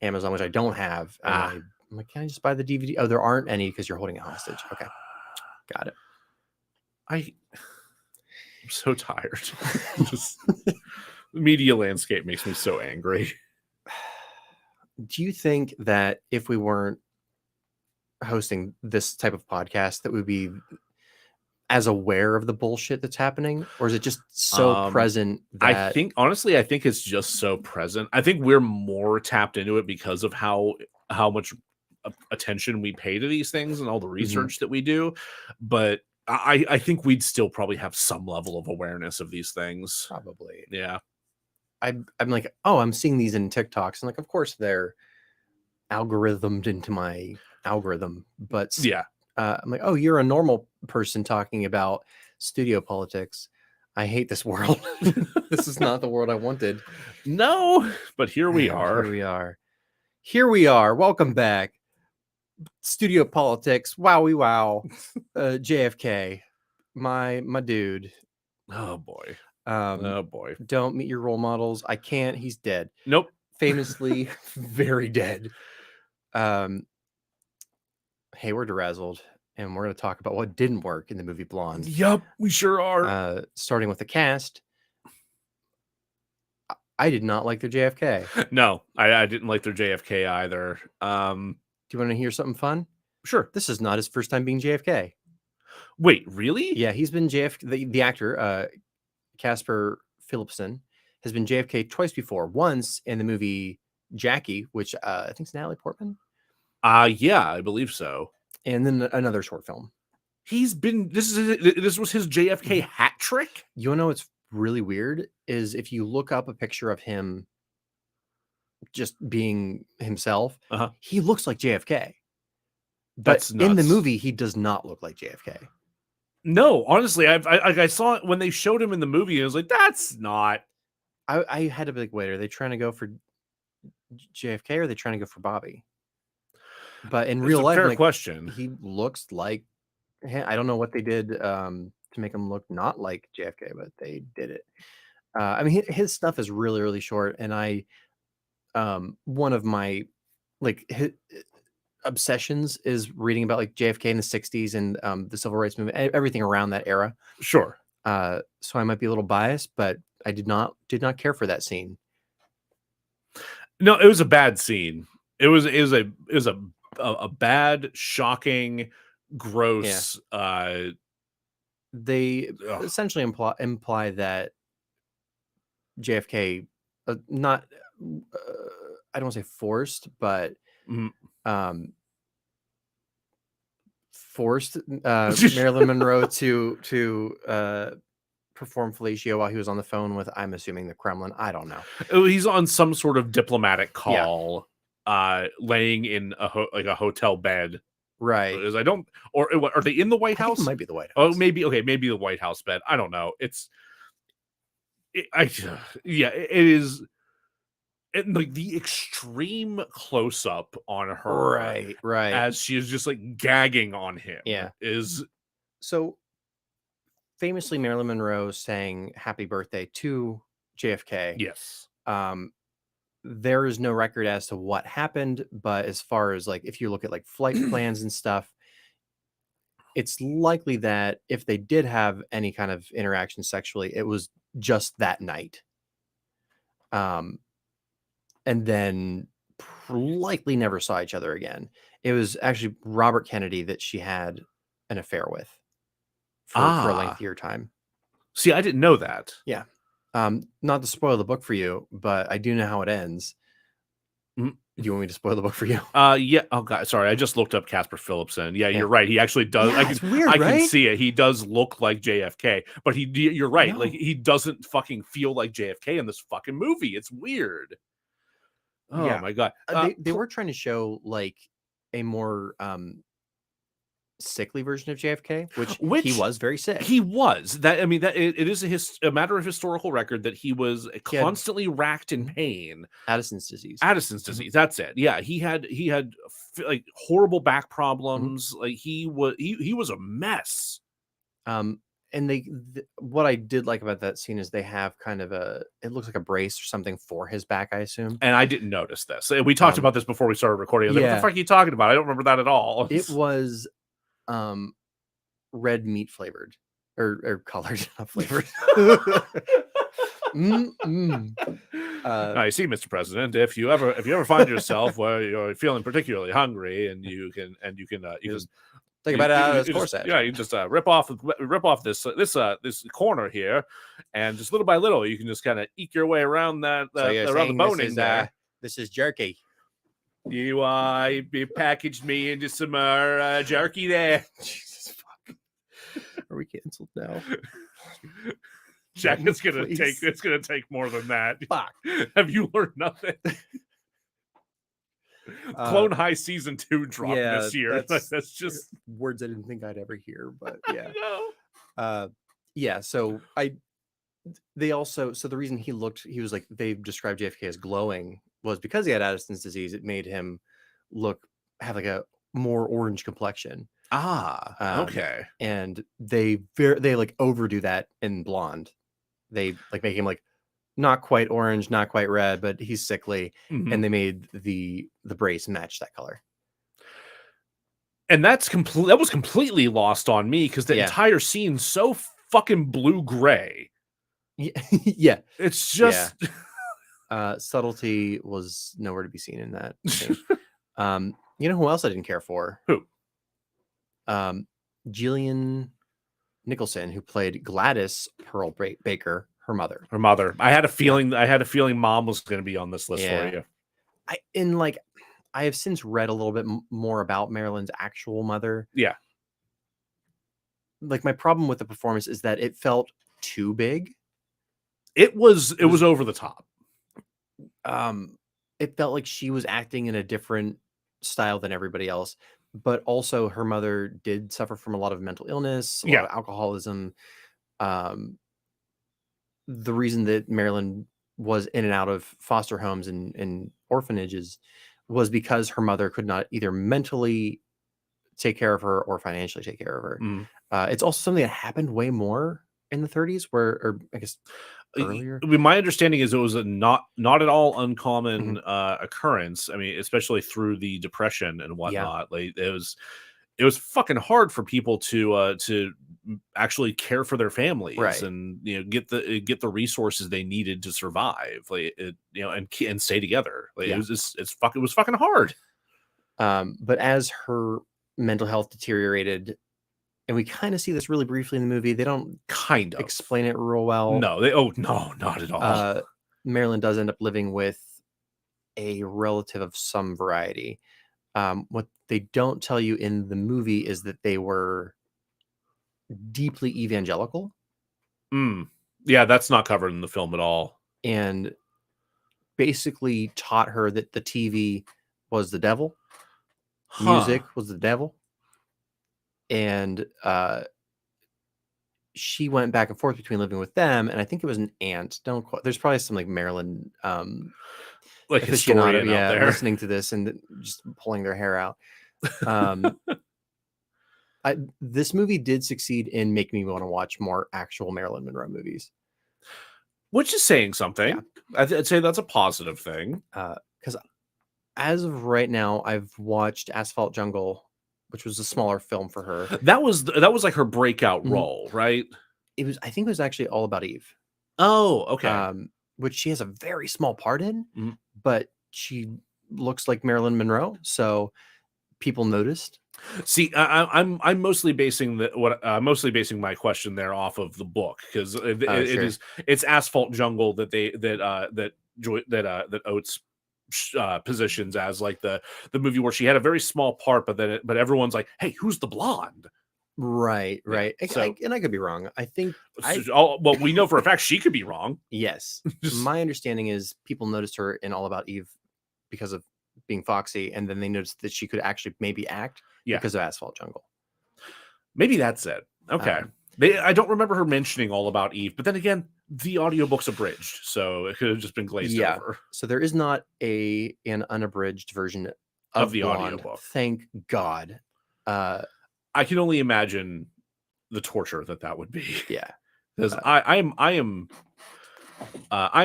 Amazon, which I don't have. And I'm like, can I just buy the DVD? Oh, there aren't any because you're holding it hostage. Okay, got it. I'm so tired. The media landscape makes me so angry. Do you think that if we weren't hosting this type of podcast, that we'd be as aware of the bullshit that's happening, or is it just so present that I think it's just so present. I think we're more tapped into it because of how much attention we pay to these things and all the research that we do. But I think we'd still probably have some level of awareness of these things. Probably. Yeah. I'm like, oh, I'm seeing these in TikToks, and like, of course they're algorithmed into my algorithm, but yeah. I'm like, oh, you're a normal person talking about studio politics. I hate this world. This is not the world I wanted. No, but here we are. Here we are. Welcome back. Studio politics. Wowie wow. JFK. My dude. Oh boy. Don't meet your role models. I can't. He's dead. Nope. Famously very dead. Hey, we're DeRazzled, and we're going to talk about what didn't work in the movie Blonde. Yep, we sure are. Starting with the cast. I did not like their JFK. No, I didn't like their JFK either. Do you want to hear something fun? Sure. This is not his first time being JFK. Wait, really? Yeah, he's been JFK. The actor, Casper Philipson, has been JFK twice before. Once in the movie Jackie, which I think is Natalie Portman. Yeah, I believe so. And then another short film. This was his JFK hat trick. You know what's really weird is if you look up a picture of him just being himself, he looks like JFK. But in the movie, he does not look like JFK. No, honestly, I saw it when they showed him in the movie. And I was like, that's not. I had to be like, wait, are they trying to go for JFK or are they trying to go for Bobby? But in real life, fair question. He looks like. I don't know what they did to make him look not like JFK, but they did it. I mean, his stuff is really, really short, and one of my obsessions is reading about like JFK in the 60s and the civil rights movement, everything around that era. Sure. So I might be a little biased, but I did not care for that scene. No, it was a bad scene. It was a bad, shocking, gross. They Ugh. essentially imply that JFK, not, I don't want to say forced, but Mhm. forced Marilyn Monroe to perform fellatio while he was on the phone with, I'm assuming, the Kremlin. I don't know. Oh, he's on some sort of diplomatic Yeah. call, laying in a hotel bed. Right. Is I don't or are they in the White I think House? it might be the White Oh, House. maybe the White House bed. I don't know. Yeah, it is. And like the extreme close up on her Right. as she is just like gagging on him Yeah. is So famously, Marilyn Monroe sang "Happy Birthday" to JFK. yes. There is no record as to what happened, but as far as like if you look at like flight plans and stuff, it's likely that if they did have any kind of interaction sexually, it was just that night. And then likely never saw each other again. It was actually Robert Kennedy that she had an affair with for a Ah, lengthier time. see, I didn't know that. Yeah. Not to spoil the book for you, but I do know how it ends. Mhm. Do you want me to spoil the book for you? Yeah. Oh god, sorry. I just looked up Casper Phillipson. Yeah, Yeah. you're right. He actually does. Yeah, it's weird, I can right? see it. He does look like JFK, but you're right. Like No. he doesn't fucking feel like JFK in this fucking movie. It's weird. Oh Yeah. my god. They were trying to show like a more sickly version of JFK, which he Which was very sick. he was. That I mean, that it is a matter of historical record that he was He had constantly racked in pain. Addison's disease. Addison's disease. That's it. Yeah, he had like horrible back Mhm. problems. Like he was a mess. And what I did like about that scene is they have kind of it looks like a brace or something for his back, I assume. And I didn't notice this. We talked about this before we started recording. I was like, what the Yeah. fuck are you talking about? I don't remember that at all. It was red meat flavored or colored, not flavored. I see, Mr. President. If you ever find yourself where you're feeling particularly hungry, and you can Just think about it out of this just, corset. yeah, you just rip off this corner here, and just little by little, you can just kind of eke your way around that So you're around the saying boning there. this is jerky. You packaged me into some jerky there. Jesus fuck. Are we canceled now? Jack, it's gonna Please. take more than that. Fuck. Have you learned nothing? Clone High season 2 dropped this year. That's just words I didn't think I'd ever hear, but yeah. No. Yeah, so the reason he was like, they described JFK as glowing was because he had Addison's disease. It made him have like a more orange complexion. Okay. And they like overdo that in Blonde. They like make him like not quite orange, not quite red, but he's sickly. Mhm. And they made the brace match that color. And that was completely lost on me because the entire scene's so fucking blue gray. Yeah. It's just subtlety was nowhere to be seen in that thing. You know who else I didn't care for? Who? Gillian Nicholson, who played Gladys Pearl Baker, her mother. Her mother. I had a feeling Mom was going to be on this list for you. I have since read a little bit more about Marilyn's actual mother. Yeah. Like my problem with the performance is that it felt too big. It was over the top. It felt like she was acting in a different style than everybody else, but also her mother did suffer from a lot of mental illness, a lot of alcoholism. The reason that Marilyn was in and out of foster homes and orphanages was because her mother could not either mentally take care of her or financially take care of her. It's also something that happened way more in the 30s, or I guess earlier. My understanding is it was a not at all uncommon occurrence. I mean, especially through the Depression and whatnot. Yeah. Like it was fucking hard for people to actually care for their families, right, and get the resources they needed to survive, like and stay together. Like it was fucking hard. But as her mental health deteriorated, and we kind of see this really briefly in the movie. They don't Kind of. explain it real well. No, no, not at all. Marilyn does end up living with a relative of some variety. What they don't tell you in the movie is that they were deeply evangelical. Yeah, that's not covered in the film at all. And basically taught her that the TV was the devil, music was the devil, and she went back and forth between living with them, and I think it was an aunt. Don't quote. There's probably some like Maryland like historian out there listening to this and just pulling their hair out. This movie did succeed in making me want to watch more actual Marilyn Monroe movies, which is saying something. Yeah. I'd say that's a positive thing. Because as of right now, I've watched Asphalt Jungle, which was a smaller film for her. That was like her breakout role, right? I think it was actually All About Eve. Oh, okay. Which she has a very small part in, but she looks like Marilyn Monroe, so people noticed. See, I'm mostly basing my question there off of the book, because it's Asphalt Jungle that Oates positions as like the movie where she had a very small part, but everyone's like, hey, who's the blonde? Right. Yeah, and I could be wrong. I think well, we know for a fact she could be wrong. Yes. My understanding is people noticed her in All About Eve because of being foxy, and then they noticed that she could actually maybe act because of Asphalt Jungle. Maybe that's it. Okay. I don't remember her mentioning All About Eve, but then again, the audiobook's abridged, so it could have just been glazed over. So there is not an unabridged version of the Blonde, audiobook. Thank God. I can only imagine the torture that would be. Yeah. Because I'm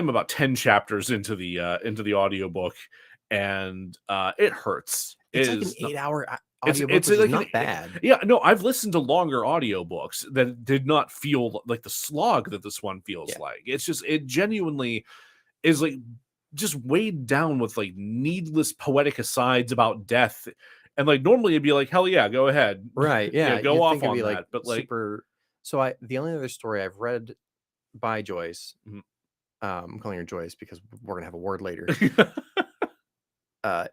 about 10 chapters into the audiobook, and it hurts. It's like an 8-hour audiobook, which is not bad. Yeah, no, I've listened to longer audiobooks that did not feel like the slog that this one feels like. It's just, it genuinely is like just weighed down with like needless poetic asides about death. And like normally it'd be like, hell yeah, go ahead. Right. Yeah. Go off on that. But like super. So the only other story I've read by Joyce, I'm calling her Joyce because we're gonna have a word later,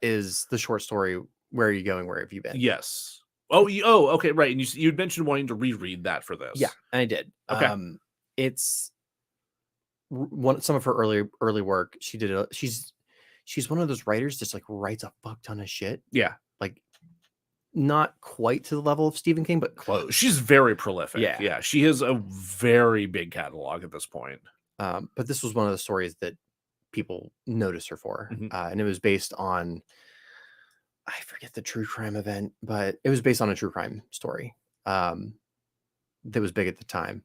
is the short story Where Are You Going? Where Have You Been? Yes. Okay, right. And you'd mentioned wanting to reread that for this. Yeah, I did. Okay. It's some of her early work. She did she's one of those writers that's like writes a fuck ton of shit. Yeah. Like not quite to the level of Stephen King, but close. She's very prolific. Yeah. Yeah. She has a very big catalog at this point. But this was one of the stories that people noticed her for. And it was based on, I forget the true crime event, but it was based on a true crime story that was big at the time.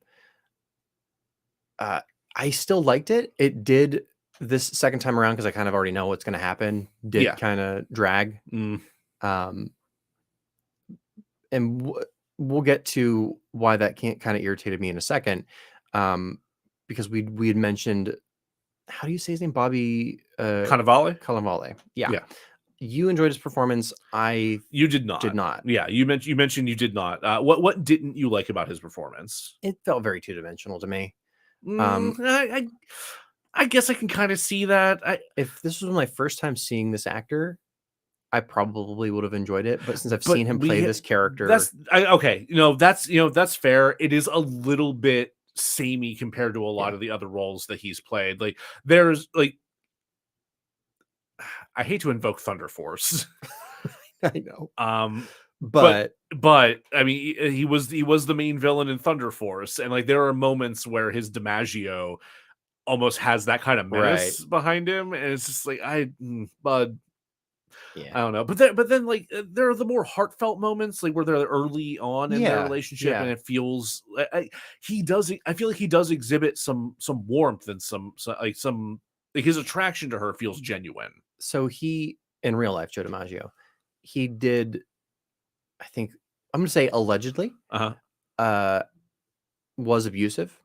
I still liked it. It did this second time around, because I kind of already know what's going to happen, did kind of drag. And we'll get to why that kind of irritated me in a second. Because we had mentioned, how do you say his name? Bobby Cannavale. Yeah. You enjoyed his performance. You did not. Did not. Yeah, you mentioned you did not. What didn't you like about his performance? It felt very two-dimensional to me. I guess I can kind of see that. If this was my first time seeing this actor, I probably would have enjoyed it. But since I've seen him play this character, that's fair. It is a little bit samey compared to a lot of the other roles that he's played. Like there's like, I hate to invoke Thunder Force. I know. But I mean, he was the main villain in Thunder Force, and like there are moments where his DiMaggio almost has that kind of menace behind him, and it's just like Bud. Yeah. I don't know, but then like there are the more heartfelt moments, like where they're early on in their relationship, and it feels I feel like he does exhibit some warmth and some his attraction to her feels genuine. So he, in real life, Joe DiMaggio, he did, I think I'm gonna say allegedly, was abusive.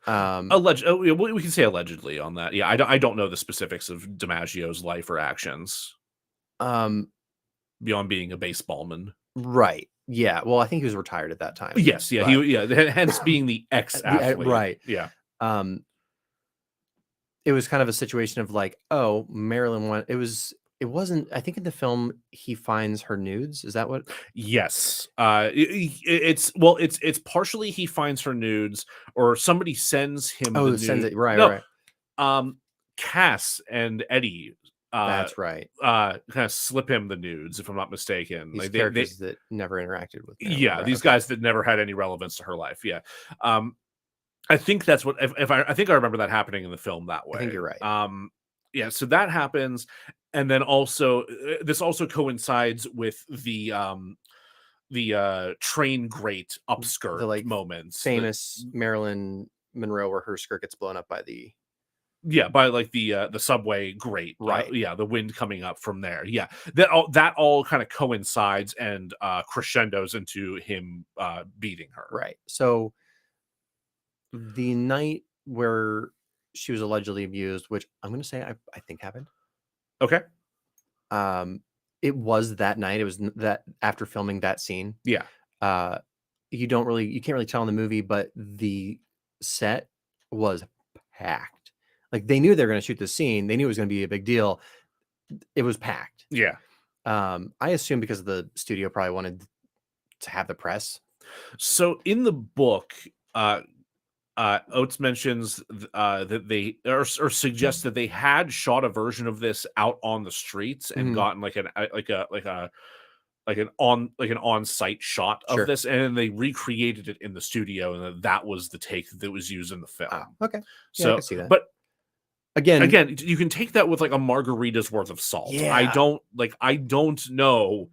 We can say allegedly on that. Yeah, I don't know the specifics of DiMaggio's life or actions. Beyond being a baseballman. Right. Yeah. Well, I think he was retired at that time. Yes, yeah, hence being the ex-athlete. Right. Yeah. Um, it was kind of a situation of like, oh, Marilyn went. It wasn't. I think in the film he finds her nudes. Is that what? Yes. It's partially he finds her nudes, or somebody sends him the Oh, sends nude. it. Right. No, Right. Cass and Eddie That's right. kind of slip him the nudes, if I'm not mistaken. These Like characters that never interacted with Marilyn. yeah, Right. these Okay. guys that never had any relevance to her life. Yeah. I think that's what if I think I remember that happening in the film that way. I think you're right. Yeah, so that happens, and then also this also coincides with the train grate upskirt The like moments. famous Marilyn Monroe where her skirt gets blown up by the Yeah, by like the subway grate. right. Yeah, the wind coming up from there. Yeah. That all kind of coincides and crescendos into him beating her. Right. So the night where she was allegedly abused, which I'm going to say I think happened. Okay. It was that night. It was that after filming that scene. Yeah. You can't really tell in the movie, but the set was packed. Like they knew they were going to shoot this scene. They knew it was going to be a big deal. It was packed. Yeah. I assume because the studio probably wanted to have the press. So in the book, Oates mentions that they or suggests that they had shot a version of this out on the streets and gotten like an on-site shot of Sure. this, and they recreated it in the studio, and that was the take that was used in the film. Okay. So, Yeah, I can see that. but again, you can take that with like a margarita's worth of salt. Yeah. I don't know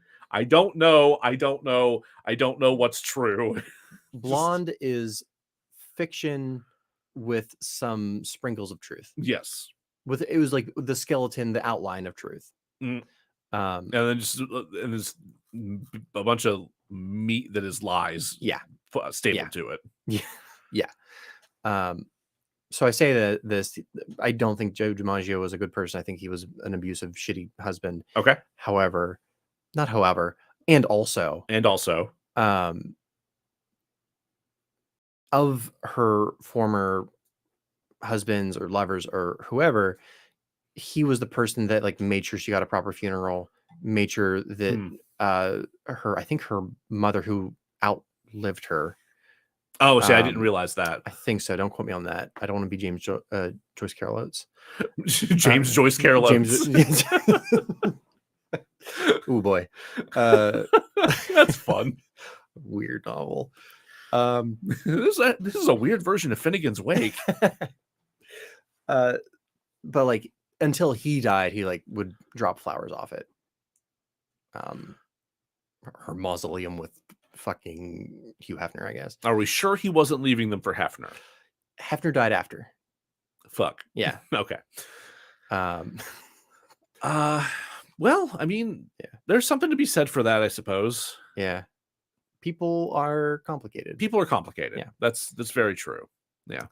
what's true. Blonde is fiction with some sprinkles of truth. Yes. It was like the skeleton, the outline of truth. And then there's a bunch of meat that is lies. Yeah. Stapled to it. Yeah. So I say that I don't think Joe DiMaggio was a good person. I think he was an abusive, shitty husband. Okay. And also, of her former husbands or lovers or whoever, he was the person that like made sure she got a proper funeral, made sure that I think her mother who outlived her. Oh, see, I didn't realize that. I think so. Don't quote me on that. I don't want to be Joyce Carol Oates. Joyce Carol Oates. Oh boy. That's fun. Weird novel. This is a weird version of Finnegan's Wake. But like until he died, he like would drop flowers off it. Her mausoleum with fucking Hugh Hefner, I guess. Are we sure he wasn't leaving them for Hefner? Hefner died after. Fuck. Yeah. Okay. Well, I mean, there's something to be said for that, I suppose. Yeah. People are complicated. Yeah. That's very true. Yeah.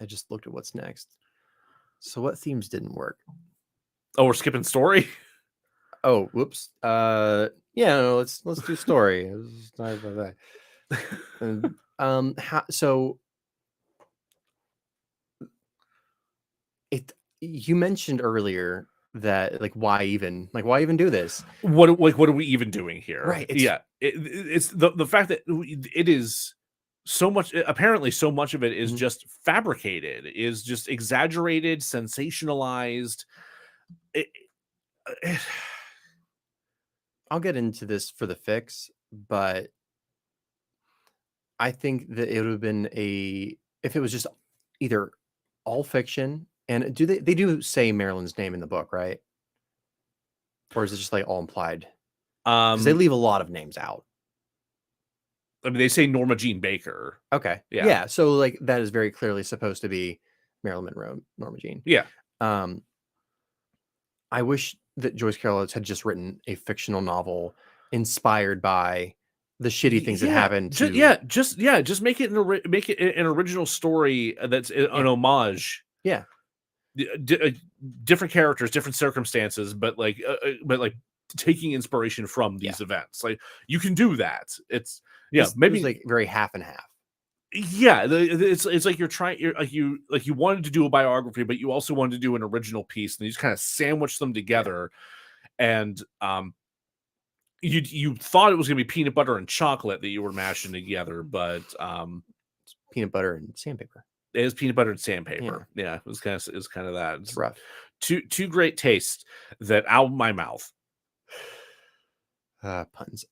I just looked at what's next. So what themes didn't work? Oh, we're skipping story? Oh, whoops. Yeah, no, let's do story. Sorry about that. So you mentioned earlier that like why even do this? What are we even doing here? Right. It's the fact that it is so much. Apparently, so much of it is just fabricated, is just exaggerated, sensationalized. I'll get into this for the fix, but I think that it would have been if it was just either all fiction, and they do say Marilyn's name in the book, right? Or is it just like all implied? Because they leave a lot of names out. I mean, they say Norma Jean Baker. Okay. Yeah. So like that is very clearly supposed to be Marilyn Monroe, Norma Jean. Yeah. I wish that Joyce Carol Oates had just written a fictional novel inspired by the shitty things that happened. Just make it an original story that's an homage. Yeah. Different characters, different circumstances, but taking inspiration from these events. Like, you can do that. It's maybe it was like very half and half. Yeah, it's like you wanted to do a biography, but you also wanted to do an original piece, and you just kind of sandwich them together. And you thought it was going to be peanut butter and chocolate that you were mashing together, but Peanut butter and sandpaper. it is peanut butter and sandpaper. Yeah, it was kind of that. It's rough. Two great tastes that out of my mouth. Puns.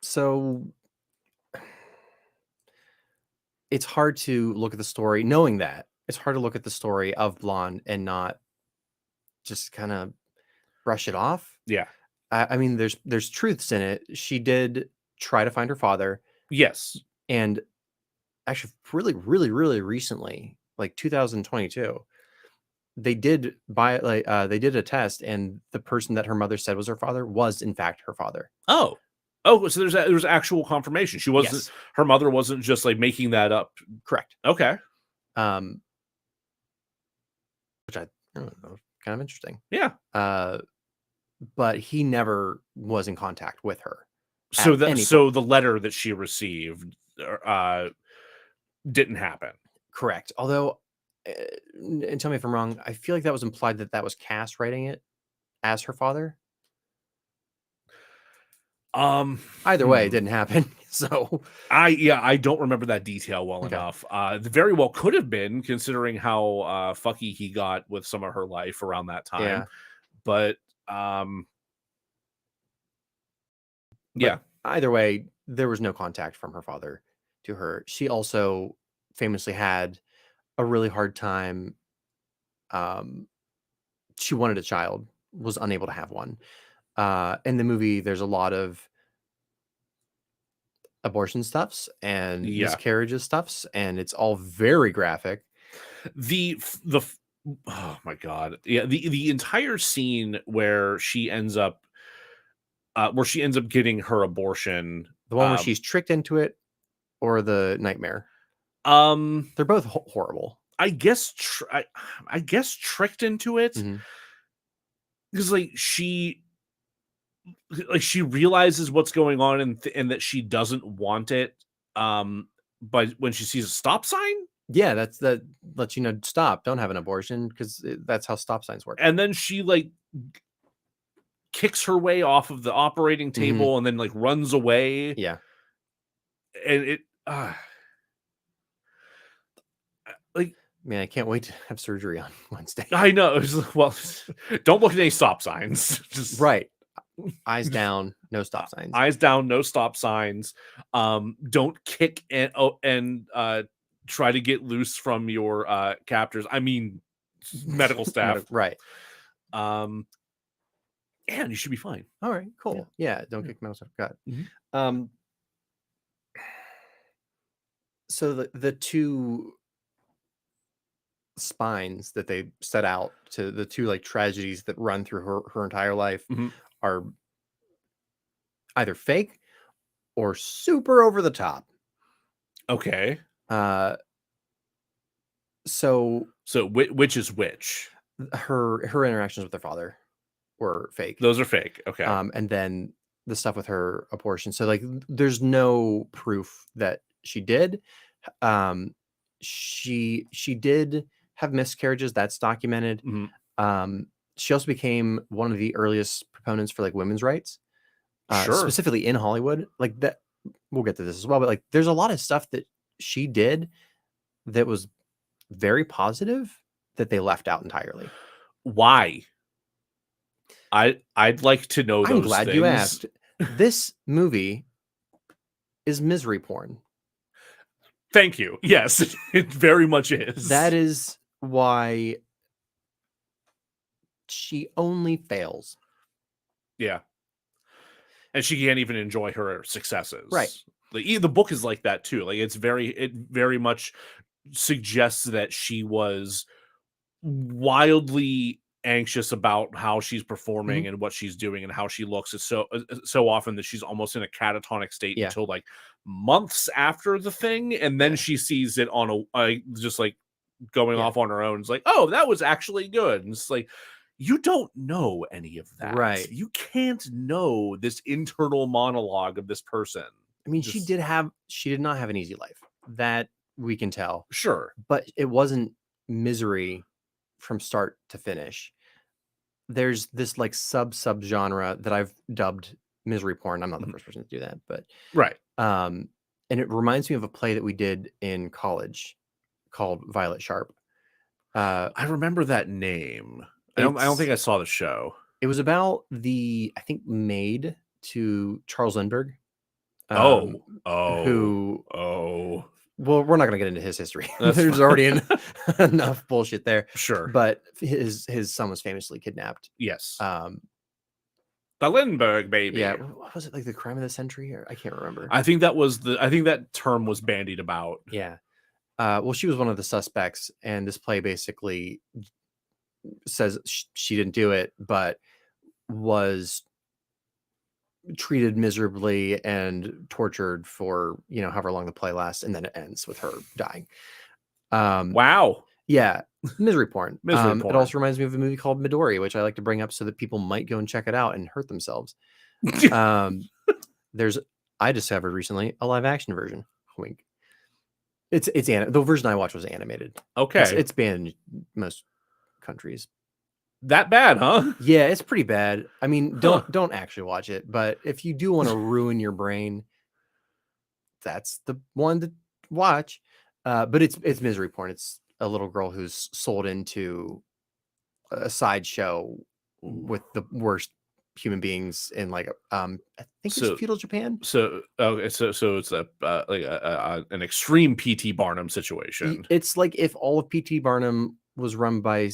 So it's hard to look at the story, knowing that it's hard to look at the story of Blonde and not just kind of brush it off. Yeah. I mean, there's truths in it. She did try to find her father. Yes. And actually, really, really, really recently, like 2022, they did they did a test, and the person that her mother said was her father was in fact her father. Oh, so there's actual confirmation. She wasn't. Yes. Her mother wasn't just like making that up. Correct. Okay. Which I don't know, kind of interesting. Yeah. But he never was in contact with her. So the letter that she received didn't happen. Correct. Although, and tell me if I'm wrong, I feel like that was implied that was Cass writing it as her father. Either way, it didn't happen. So I don't remember that detail well enough. Very well could have been, considering how fucky he got with some of her life around that time. Yeah. But yeah. Either way, there was no contact from her father to her. She also famously had a really hard time. She wanted a child, was unable to have one. In the movie, there's a lot of abortion stuffs and miscarriages stuffs, and it's all very graphic. Oh my god, yeah, the entire scene where she ends up getting her abortion, the one where she's tricked into it, or the nightmare. They're both horrible. I guess tricked into it, because she realizes what's going on and that she doesn't want it. But when she sees a stop sign, that lets you know, stop, don't have an abortion, because that's how stop signs work. And then she kicks her way off of the operating table and then runs away. Yeah. And it man, I can't wait to have surgery on Wednesday. I know. Well, don't look at any stop signs. Just right. Eyes down, no stop signs. Eyes down, no stop signs. Don't kick and try to get loose from your captors. I mean, medical staff. Right. And you should be fine. All right, cool. Yeah, don't kick medical staff. Got it. So the two spines that they set out to, the two tragedies that run through her entire life, are either fake or super over the top. Okay. So which is which? Her interactions with her father were fake. Those are fake. Okay. And then the stuff with her abortion. So there's no proof that she did. She did have miscarriages. That's documented. She also became one of the earliest proponents for women's rights, specifically in Hollywood. That, we'll get to this as well, but there's a lot of stuff that she did that was very positive that they left out entirely. Why? I'd like to know those I'm glad things. You asked. This movie is misery porn. Thank you. Yes, it very much is. That is why she only fails. Yeah. And she can't even enjoy her successes. Right. The book is like that too. It very much suggests that she was wildly anxious about how she's performing and what she's doing and how she looks. It's so often that she's almost in a catatonic state until months after the thing, and then she sees it on just going off on her own. It's oh, that was actually good. And it's you don't know any of that. Right. You can't know this internal monologue of this person. I mean, she did not have an easy life. That we can tell. Sure. But it wasn't misery from start to finish. There's this like sub genre that I've dubbed misery porn. I'm not the first person to do that, but right. And it reminds me of a play that we did in college called Violet Sharp. I remember that name. I don't think I saw the show. It was about the, I think, maid to Charles Lindbergh. Who? Well, we're not going to get into his history. There's already enough bullshit there. Sure. But his son was famously kidnapped. Yes. The Lindbergh baby. Yeah. What was it, like the crime of the century? Or I can't remember. I think that term was bandied about. Yeah. Well, she was one of the suspects, and this play basically says she didn't do it, but was treated miserably and tortured for, however long the play lasts, and then it ends with her dying. Wow. Yeah, misery porn. It also reminds me of a movie called Midori, which I like to bring up so that people might go and check it out and hurt themselves. I discovered recently a live action version. Wink. The version I watched was animated. Okay. It's banned in most countries. That bad, huh? Yeah, it's pretty bad. I mean, don't actually watch it, but if you do want to ruin your brain, that's the one to watch. But it's misery porn. It's a little girl who's sold into a sideshow with the worst human beings in like I think it's feudal Japan. So it's an extreme P.T. Barnum situation. It's like if all of P.T. Barnum was run by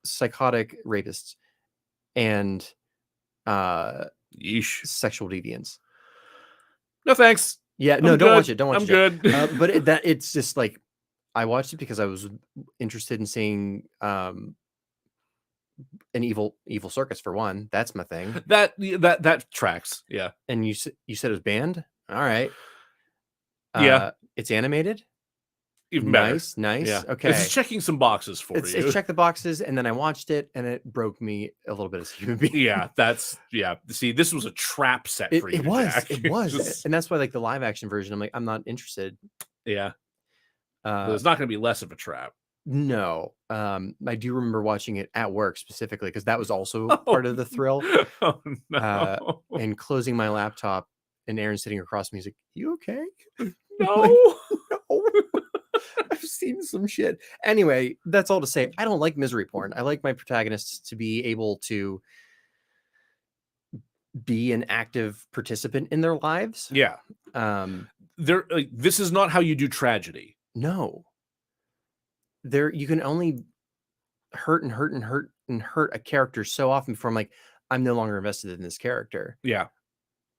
psychotic rapists and sexual deviants. No thanks. Yeah, no, don't watch it. Don't watch it. I'm good. But it's just like I watched it because I was interested in seeing an evil circus for one. That's my thing. That tracks. Yeah. And you said it was banned. All right. Yeah. It's animated. Even better. Nice. Yeah. Okay. It's checking some boxes for you. It's checked the boxes, and then I watched it, and it broke me a little bit as a human being. Yeah, See, this was a trap set for you. It was. And that's why, like, the live action version, I'm like, I'm not interested. Yeah. It's not going to be less of a trap. No. I do remember watching it at work specifically because that was also part of the thrill. Oh, no. And closing my laptop, and Aaron sitting across me, he's like, "You okay?" No. Like, no. I've seen some shit. Anyway, that's all to say, I don't like misery porn. I like my protagonists to be able to be an active participant in their lives. Yeah. This is not how you do tragedy. No. You can only hurt a character so often before I'm like, I'm no longer invested in this character. Yeah.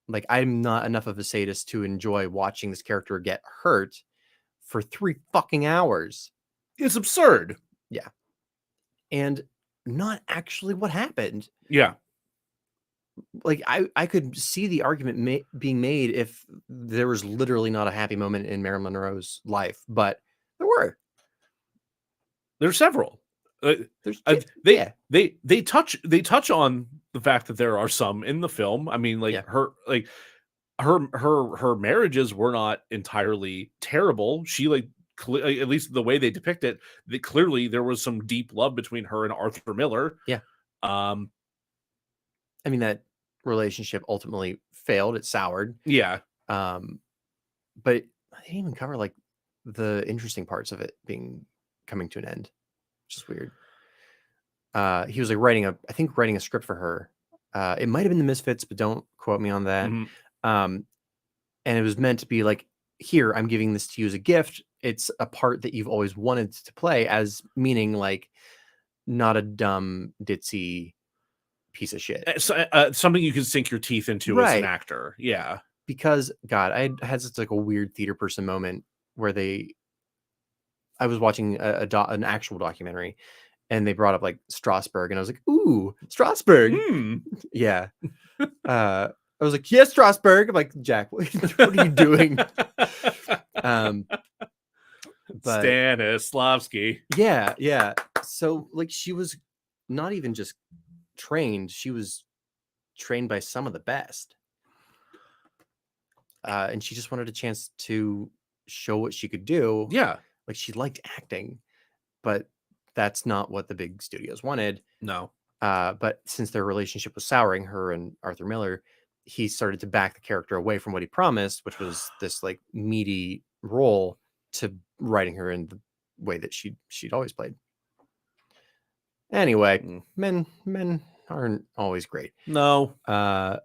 Like, I'm not enough of a sadist to enjoy watching this character get hurt for 3 fucking hours. It's absurd. Yeah. And not actually what happened. Yeah. Like, I could see the argument being made if there was literally not a happy moment in Marilyn Monroe's life, but there were. There's several. They touch on the fact that there are some in the film. I mean, her marriages were not entirely terrible. She at least the way they depict it, that clearly there was some deep love between her and Arthur Miller. Yeah. I mean, that relationship ultimately failed. It soured. Yeah. But I didn't even cover like the interesting parts of it coming to an end, which is weird. He was like writing a script for her. It might have been The Misfits, but don't quote me on that. Mm-hmm. And it was meant to be like, here, I'm giving this to you as a gift. It's a part that you've always wanted to play, as meaning like not a dumb ditzy piece of shit. Something you can sink your teeth into as an actor. Yeah. Because God, I had such like a weird theater person moment where I was watching an actual documentary, and they brought up like Strasberg, and I was like, "Ooh, Strasberg!" Yeah. I was like, "Yes, Strasberg." I'm like, "Jack, what are you doing?" Stanislavski. Yeah. So like she was not even just trained, she was trained by some of the best. And she just wanted a chance to show what she could do. Yeah. Like she liked acting, but that's not what the big studios wanted. No. But since their relationship was souring, her and Arthur Miller, he started to back the character away from what he promised, which was this like meaty role, to writing her in the way that she'd always played. Anyway, men aren't always great. No. Do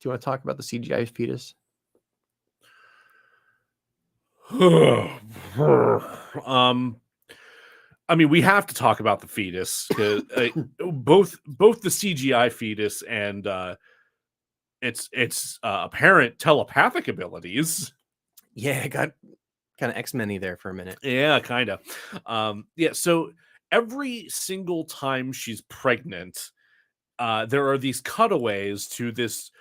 you want to talk about the CGI fetus? I mean, we have to talk about the fetus because both the CGI fetus and its apparent telepathic abilities. Yeah, it got kind of X-Men-y there for a minute. Yeah, kind of. Yeah, so every single time she's pregnant, there are these cutaways to this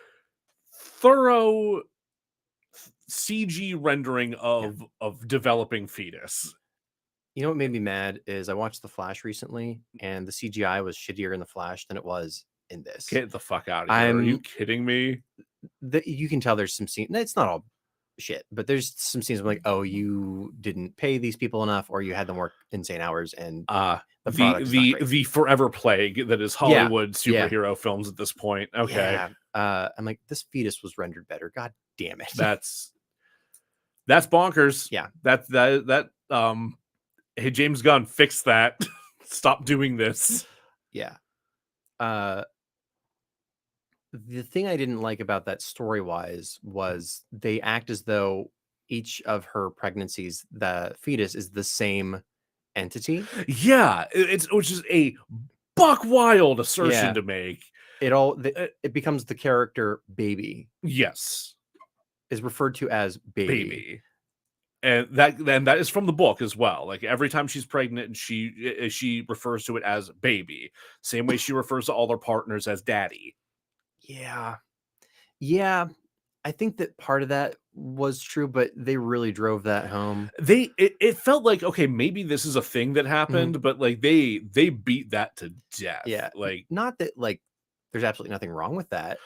thorough CG rendering of developing fetus. You know what made me mad is I watched The Flash recently, and the CGI was shittier in The Flash than it was in this. Get the fuck out of here. Are you kidding me? You can tell there's some scenes. It's not all shit, but there's some scenes where like, oh, you didn't pay these people enough, or you had them work insane hours, and the forever plague that is Hollywood superhero films at this point. Okay. Yeah. I'm like, this fetus was rendered better. God damn it. That's bonkers. Yeah. That hey, James Gunn, fix that. Stop doing this. Yeah. The thing I didn't like about that story-wise was they act as though each of her pregnancies, the fetus, is the same entity. Yeah, which is a buck wild assertion to make. It becomes the character baby. Yes, is referred to as baby. And that is from the book as well. Like every time she's pregnant, and she refers to it as baby. Same way she refers to all her partners as daddy. Yeah. I think that part of that was true, but they really drove that home. It felt like, okay, maybe this is a thing that happened, but like they beat that to death. Yeah, like not that like there's absolutely nothing wrong with that.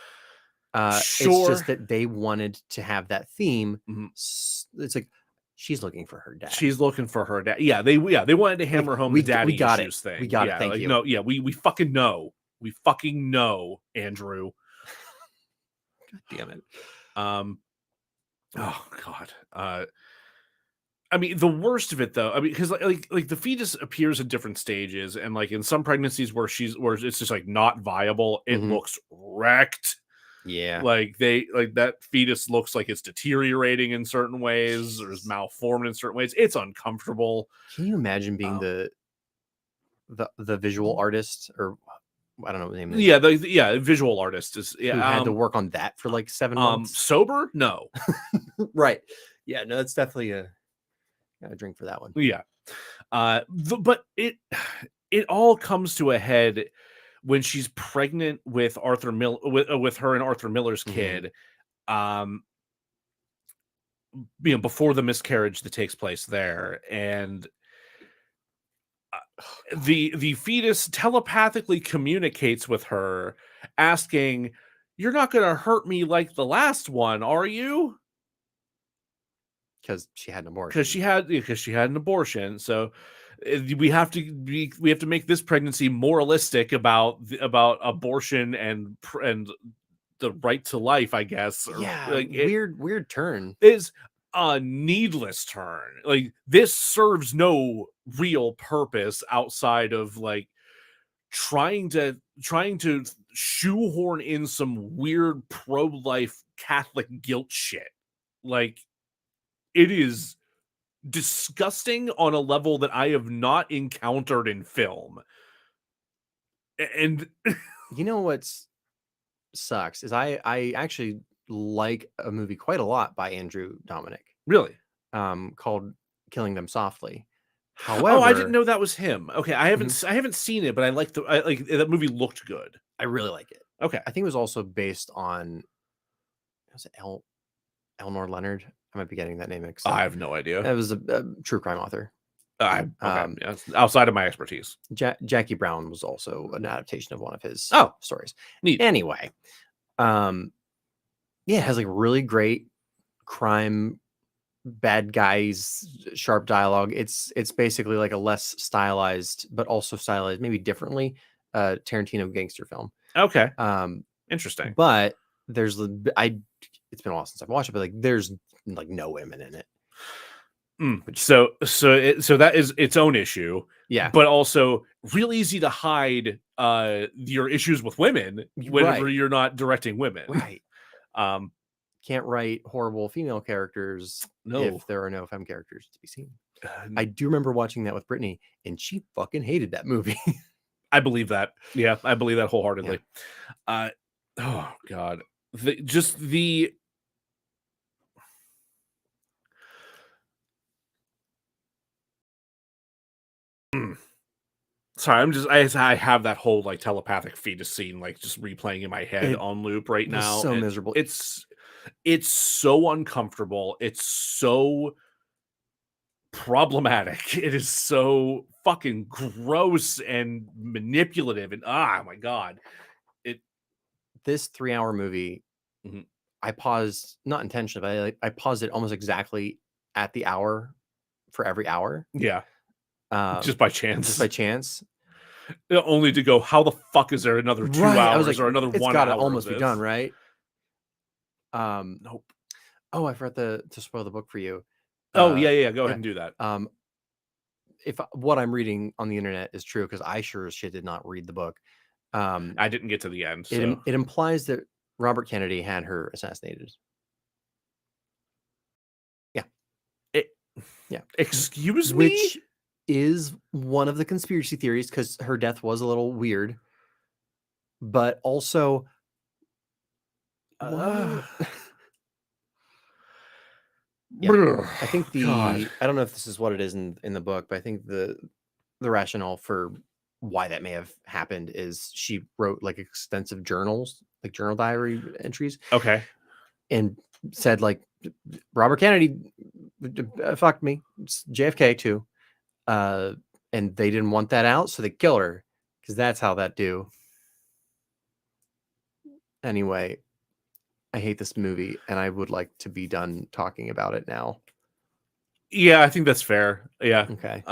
Sure. It's just that they wanted to have that theme. It's like she's looking for her dad. She's looking for her dad. Yeah, they wanted to hammer home the daddy issues thing. We got it. Thank you. No, yeah, we fucking know. We fucking know, Andrew. God damn it. Oh God. I mean, the worst of it though, I mean, because like the fetus appears in different stages, and like in some pregnancies where it's just like not viable, it looks wrecked. Yeah, like that fetus looks like it's deteriorating in certain ways, or is malformed in certain ways. It's uncomfortable. Can you imagine being the visual artist, or I don't know what the name is. Yeah, visual artist is who had to work on that for like 7 months. Sober? No. Right. Yeah, no, that's definitely a drink for that one. Yeah. But it all comes to a head when she's pregnant with Arthur with her and Arthur Miller's kid. Before the miscarriage that takes place there, and the fetus telepathically communicates with her, asking, "You're not going to hurt me like the last one, are you?" Because she had an abortion. Because she had an abortion. So we have to make this pregnancy moralistic about abortion and the right to life, I guess. Weird turn. Is a needless turn. Like this serves no real purpose outside of like trying to shoehorn in some weird pro-life Catholic guilt shit. Like it is disgusting on a level that I have not encountered in film. And you know what's sucks is I actually like a movie quite a lot by Andrew Dominic. Really? Called Killing Them Softly. However, I didn't know that was him. Okay, I haven't seen it, but I like that movie looked good. I really like it. Okay. I think it was also based on Eleanor Leonard. I might be getting that name mixed up. I have no idea. It was a true crime author. Okay, yeah, it's outside of my expertise. Jackie Brown was also an adaptation of one of his stories. Neat. Anyway, yeah, it has like really great crime, bad guys, sharp dialogue. It's basically like a less stylized, but also stylized maybe differently, Tarantino gangster film. Okay, Um, interesting. but there's it's been a while since I've watched it, but like there's like no women in it. So that is its own issue. Yeah, but also real easy to hide your issues with women whenever you're not directing women. Right. Can't write horrible female characters if there are no femme characters to be seen. I do remember watching that with Brittany, and she fucking hated that movie. I believe that. Yeah, I believe that wholeheartedly. Yeah. Oh God, Sorry, I have that whole like telepathic fetus scene like just replaying in my head on loop right now. So miserable. It's so uncomfortable. It's so problematic. It is so fucking gross and manipulative, and my God. This 3-hour movie, I paused, not intentionally, but I paused it almost exactly at the hour for every hour. Yeah. Just by chance. Just by chance. Only to go, how the fuck is there another 2 hours like, or another 1 hour? It's got to almost be done, right? Nope. Oh, I forgot to spoil the book for you. Oh, yeah. Go ahead and do that. If what I'm reading on the internet is true, because I sure as shit did not read the book. I didn't get to the end. It implies that Robert Kennedy had her assassinated. Yeah. Excuse me? Which is one of the conspiracy theories, because her death was a little weird. But also... Yeah. I think I don't know if this is what it is in the book, but I think the rationale for why that may have happened is she wrote like extensive journals, like journal diary entries. Okay. And said like, Robert Kennedy fucked me. It's JFK too. And they didn't want that out, so they killed her, because that's how that do. Anyway, I hate this movie, and I would like to be done talking about it now. Yeah, I think that's fair. Yeah. Okay.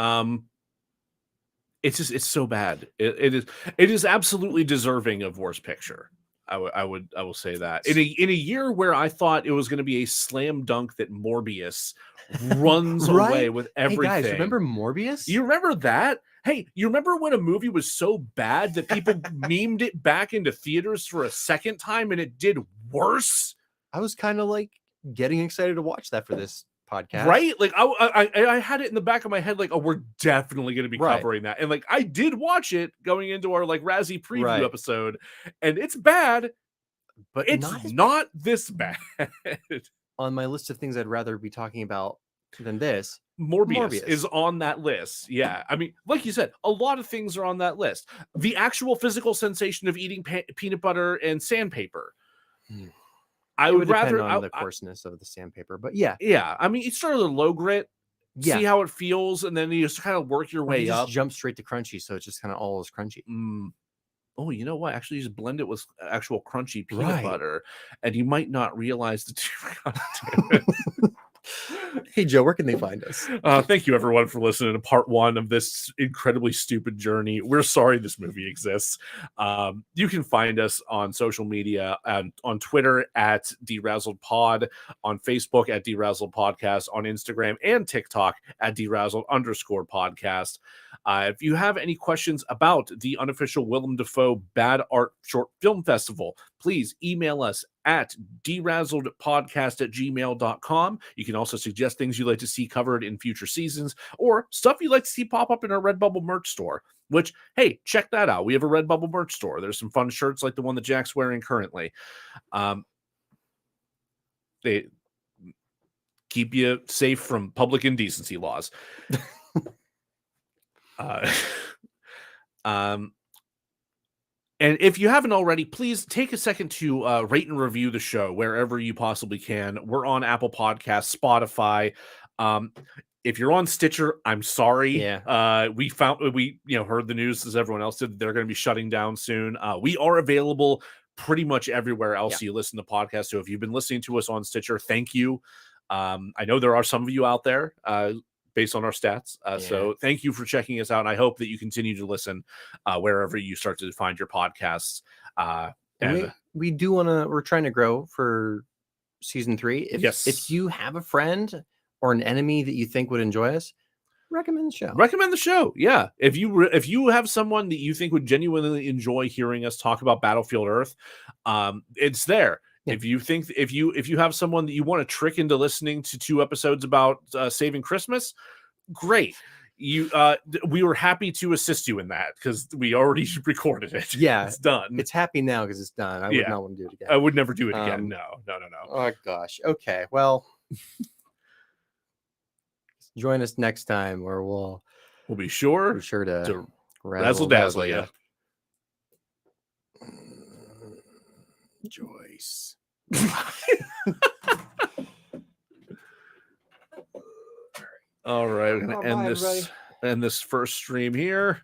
It's so bad. It is absolutely deserving of Worst Picture. I will say that. In a year where I thought it was going to be a slam dunk that Morbius runs away with everything. Hey guys, remember Morbius? You remember that? Hey, you remember when a movie was so bad that people memed it back into theaters for a second time and it did worse? I was kind of like getting excited to watch that for this podcast, right? Like I had it in the back of my head, like, oh, we're definitely going to be covering that, and like I did watch it going into our like Razzie preview episode, and it's bad, but it's not this bad. On my list of things I'd rather be talking about than this, Morbius is on that list. Yeah, I mean, like you said, a lot of things are on that list. The actual physical sensation of eating peanut butter and sandpaper. I would rather on the coarseness of the sandpaper, but yeah. I mean, you start with a low grit, see how it feels, and then you just kind of work your way up. Jump straight to crunchy, so it's just kind of all is crunchy. Oh, you know what? Actually, just blend it with actual crunchy peanut butter, and you might not realize the two. Hey Joe, where can they find us? Thank you everyone for listening to part 1 of this incredibly stupid journey. We're sorry this movie exists. You can find us on social media, on Twitter at DeRazzled Pod, on Facebook at DeRazzled Podcast, on Instagram and TikTok at DeRazzled_podcast. If you have any questions about the unofficial Willem Dafoe Bad Art Short Film Festival, please email us at derazzledpodcast@gmail.com. You can also suggest things you'd like to see covered in future seasons, or stuff you'd like to see pop up in our Redbubble merch store, which, hey, check that out. We have a Redbubble merch store. There's some fun shirts like the one that Jack's wearing currently. They keep you safe from public indecency laws. And if you haven't already, please take a second to rate and review the show wherever you possibly can. We're on Apple Podcasts, Spotify. If you're on Stitcher, I'm sorry. Yeah. We heard the news as everyone else did. They're going to be shutting down soon. We are available pretty much everywhere else you listen to podcasts. So if you've been listening to us on Stitcher, thank you. I know there are some of you out there based on our stats. So thank you for checking us out. And I hope that you continue to listen wherever you start to find your podcasts. And we do we're trying to grow for season 3. If you have a friend or an enemy that you think would enjoy us, recommend the show. Yeah. If you have someone that you think would genuinely enjoy hearing us talk about Battlefield Earth, it's there. Yeah. If you have someone that you want to trick into listening to 2 episodes about Saving Christmas, great. We were happy to assist you in that because we already recorded it. Yeah, it's done. It's happy now because it's done. I would not want to do it again. I would never do it again. No. Oh gosh. Okay. Well, join us next time where we'll be sure to razzle dazzle you. Joyce. All right, we're gonna end this first stream here.